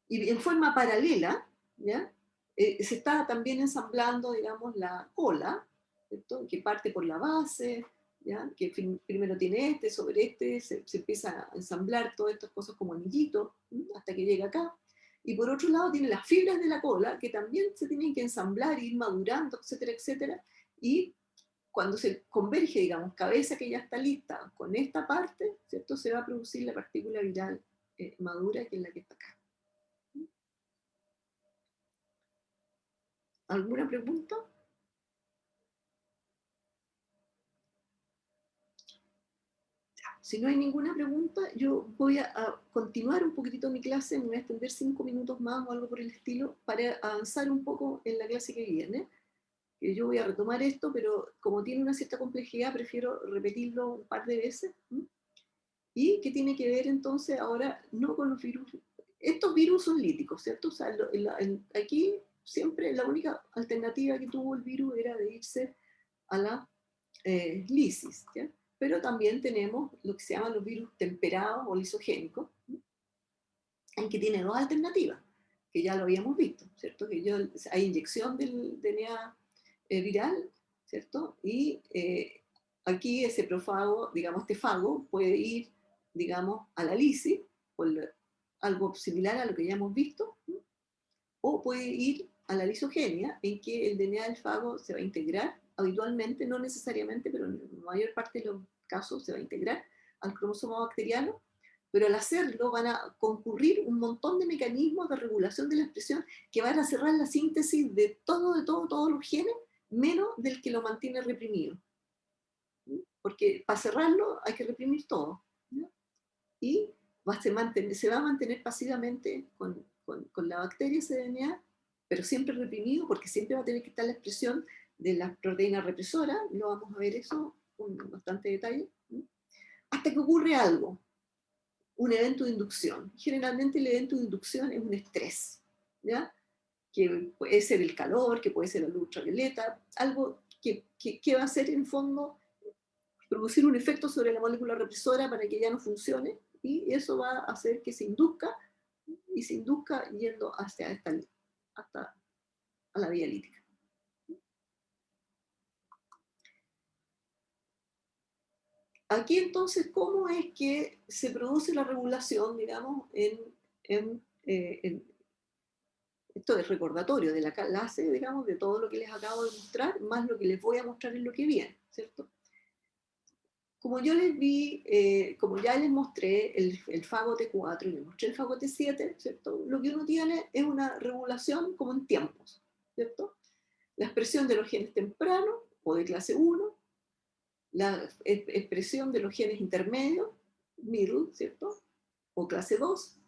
Speaker 1: Y en forma paralela, ¿ya? Se está también ensamblando, digamos, la cola, ¿cierto? Que parte por la base, ¿ya? Que primero tiene sobre se empieza a ensamblar todas estas cosas como anillitos, hasta que llega acá. Y por otro lado tiene las fibras de la cola, que también se tienen que ensamblar, ir madurando, etcétera, etcétera. Y cuando se converge, digamos, cabeza que ya está lista con esta parte, ¿cierto? Se va a producir la partícula viral madura, que es la que está acá. ¿Alguna pregunta? Si no hay ninguna pregunta, yo voy a continuar un poquitito mi clase, me voy a extender 5 minutos más o algo por el estilo, para avanzar un poco en la clase que viene. Yo voy a retomar esto, pero como tiene una cierta complejidad, prefiero repetirlo un par de veces. ¿Y qué tiene que ver entonces ahora no con los virus? Estos virus son líticos, ¿cierto? O sea, aquí siempre la única alternativa que tuvo el virus era de irse a la lisis, ¿ya? Pero también tenemos lo que se llaman los virus temperados o lisogénicos, en que tiene 2 alternativas, que ya lo habíamos visto, ¿cierto? Que hay inyección del DNA viral, ¿cierto? Y aquí ese profago, digamos, este fago puede ir, digamos, a la lisis, algo similar a lo que ya hemos visto, o puede ir a la lisogenia, en que el DNA del fago se va a integrar habitualmente, no necesariamente, pero en la mayor parte de los casos se va a integrar al cromosoma bacteriano, pero al hacerlo van a concurrir un montón de mecanismos de regulación de la expresión que van a cerrar la síntesis de todos los genes, menos del que lo mantiene reprimido. Porque para cerrarlo hay que reprimir todo, ¿no? Y se va a mantener pasivamente con la bacteria ese DNA, pero siempre reprimido, porque siempre va a tener que estar la expresión de la proteína represora, lo vamos a ver eso con bastante detalle, ¿no? Hasta que ocurre algo, un evento de inducción. Generalmente el evento de inducción es un estrés, ¿ya? Que puede ser el calor, que puede ser la luz ultravioleta, algo que va a hacer en el fondo producir un efecto sobre la molécula represora para que ya no funcione, y eso va a hacer que se induzca, y se induzca yendo hasta a la vía lítica. Aquí entonces, ¿cómo es que se produce la regulación, digamos, esto es recordatorio de la clase, digamos, de todo lo que les acabo de mostrar, más lo que les voy a mostrar en lo que viene, ¿cierto? Como yo les vi, como ya les mostré el fago T4 y les mostré el fago T7, ¿cierto? Lo que uno tiene es una regulación como en tiempos, ¿cierto? La expresión de los genes tempranos o de clase 1, la expresión de los genes intermedios, middle, ¿cierto? O clase 2,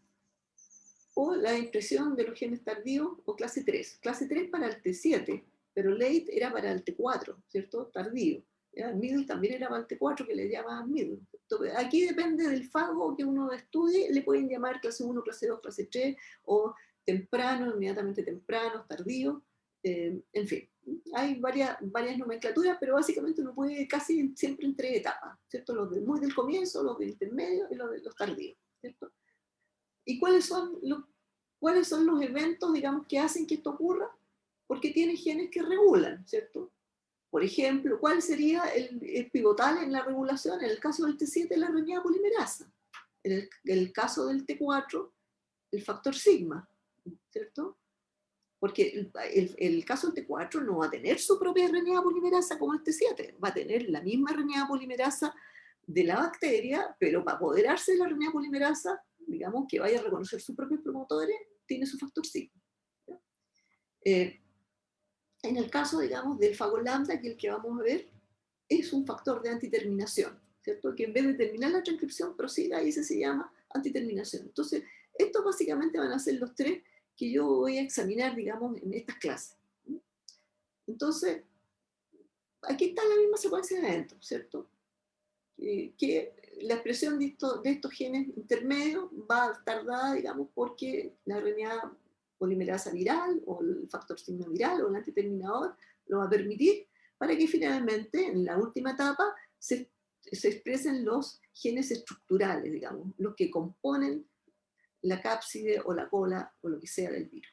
Speaker 1: o la expresión de los genes tardíos o clase 3. Clase 3 para el T7, pero late era para el T4, ¿cierto? Tardío. ¿Ya? Middle también era para el T4, que le llamaban middle. Entonces, aquí depende del fago que uno estudie, le pueden llamar clase 1, clase 2, clase 3, o temprano, inmediatamente temprano, tardío, en fin. Hay varias nomenclaturas, pero básicamente uno puede casi siempre en 3 etapas, ¿cierto? Los muy del comienzo, los del intermedio y los tardíos, ¿cierto? ¿Y cuáles son los eventos, digamos, que hacen que esto ocurra? Porque tiene genes que regulan, ¿cierto? Por ejemplo, ¿cuál sería el pivotal en la regulación? En el caso del T7, la RNA polimerasa. En el caso del T4, el factor sigma, ¿cierto? Porque el caso del T4 no va a tener su propia RNA polimerasa como el T7, va a tener la misma RNA polimerasa de la bacteria, pero para apoderarse de la RNA polimerasa, digamos, que vaya a reconocer sus propios promotores, tiene su factor sigma. En el caso, digamos, del fago lambda, que es el que vamos a ver, es un factor de antiterminación, ¿cierto? Que en vez de terminar la transcripción prosiga, y ese se llama antiterminación. Entonces, estos básicamente van a ser los 3 que yo voy a examinar, digamos, en estas clases. Entonces, aquí está la misma secuencia de eventos, ¿cierto? Que la expresión de estos genes intermedios va a estar dada, digamos, porque la RNA polimerasa viral o el factor sigma viral o el antiterminador lo va a permitir para que finalmente, en la última etapa, se expresen los genes estructurales, digamos, los que componen la cápside o la cola o lo que sea del virus.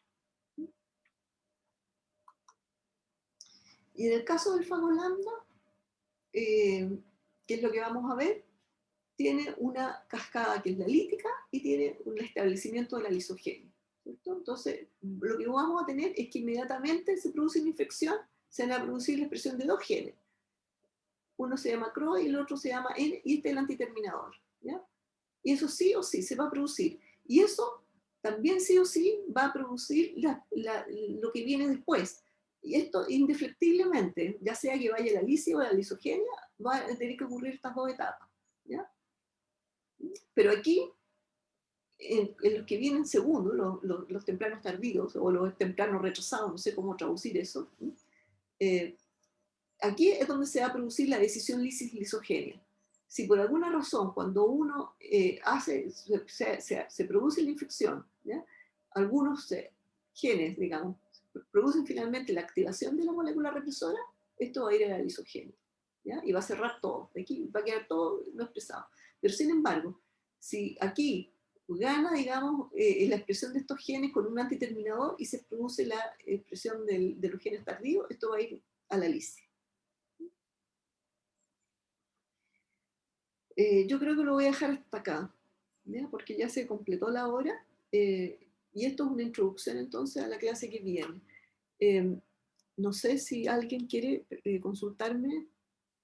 Speaker 1: Y en el caso del fago lambda, que es lo que vamos a ver, tiene una cascada que es la lítica y tiene un establecimiento de la lisogenia, ¿cierto? Entonces, lo que vamos a tener es que inmediatamente se produce una infección, se van a producir la expresión de 2 genes. Uno se llama CRO y el otro se llama N, y este es el antiterminador, ¿ya? Y eso sí o sí se va a producir. Y eso también sí o sí va a producir lo que viene después. Y esto indefectiblemente, ya sea que vaya la lisis o la lisogenia, va a tener que ocurrir estas 2 etapas, ¿ya? Pero aquí, en los que vienen segundo, los tempranos tardíos o los tempranos retrasados, no sé cómo traducir eso, aquí es donde se va a producir la decisión lisis-lisogenia. Si por alguna razón, cuando uno se produce la infección, ¿ya? Algunos genes, digamos, producen finalmente la activación de la molécula represora, esto va a ir a la lisogenia, ¿ya? Y va a cerrar todo, de aquí va a quedar todo no expresado. Pero sin embargo, si aquí gana, digamos, la expresión de estos genes con un antiterminador y se produce la expresión de los genes tardíos, esto va a ir a la lisis. Yo creo que lo voy a dejar hasta acá, ¿ya? Porque ya se completó la hora, y esto es una introducción entonces a la clase que viene. No sé si alguien quiere consultarme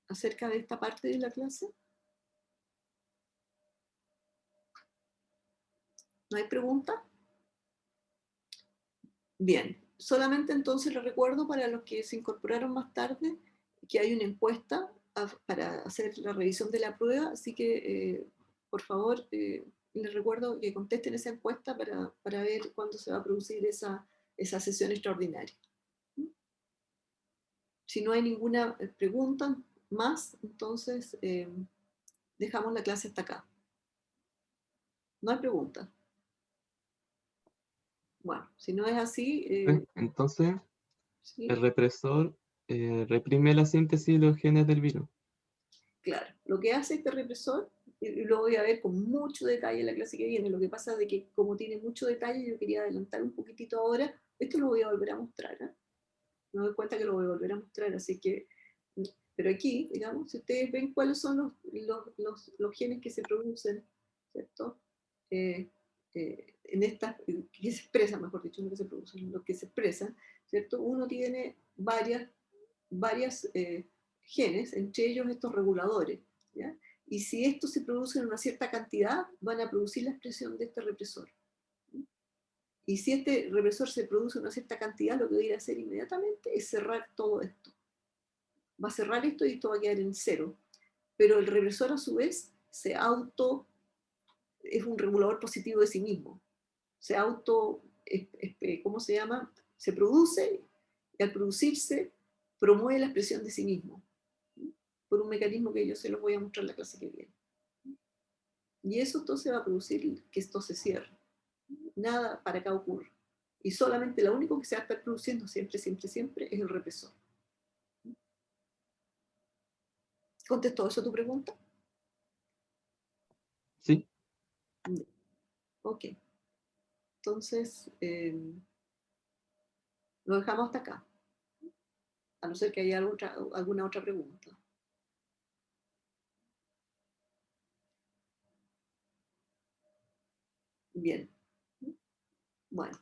Speaker 1: acerca de esta parte de la clase. ¿No hay pregunta? Bien, solamente entonces les recuerdo para los que se incorporaron más tarde que hay una encuesta para hacer la revisión de la prueba, así que por favor les recuerdo que contesten esa encuesta para ver cuándo se va a producir esa sesión extraordinaria. Si no hay ninguna pregunta más, entonces dejamos la clase hasta acá. No hay pregunta. Bueno, si no es así...
Speaker 3: Entonces,
Speaker 1: ¿sí?
Speaker 3: el represor reprime la síntesis de los genes del virus.
Speaker 1: Claro, lo que hace este represor, y lo voy a ver con mucho detalle en la clase que viene, lo que pasa es de que como tiene mucho detalle, yo quería adelantar un poquitito ahora, esto lo voy a volver a mostrar, ¿eh? Me doy cuenta que lo voy a volver a mostrar, así que, pero aquí, digamos, si ustedes ven cuáles son los genes que se producen, ¿cierto? En estas, que se expresan, mejor dicho, no que se producen, los que se expresan, ¿cierto? Uno tiene varias genes, entre ellos estos reguladores, ¿ya? Y si estos se producen en una cierta cantidad, van a producir la expresión de este represor. Y si este represor se produce en una cierta cantidad, lo que voy a hacer inmediatamente es cerrar todo esto. Va a cerrar esto y esto va a quedar en cero. Pero el represor a su vez es un regulador positivo de sí mismo. ¿Cómo se llama? Se produce y al producirse promueve la expresión de sí mismo, por un mecanismo que yo se los voy a mostrar en la clase que viene. Y eso entonces va a producir que esto se cierre. Nada para acá ocurre. Y solamente lo único que se va a estar produciendo siempre, siempre, siempre es el represor. ¿Contestó eso tu pregunta?
Speaker 3: Sí.
Speaker 1: Ok. Entonces, lo dejamos hasta acá. A no ser que haya alguna otra pregunta. Bien. Bueno,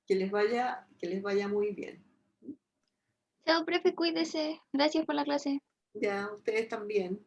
Speaker 1: que les vaya muy bien.
Speaker 4: Chao, profe, cuídese. Gracias por la clase.
Speaker 1: Ya, ustedes también.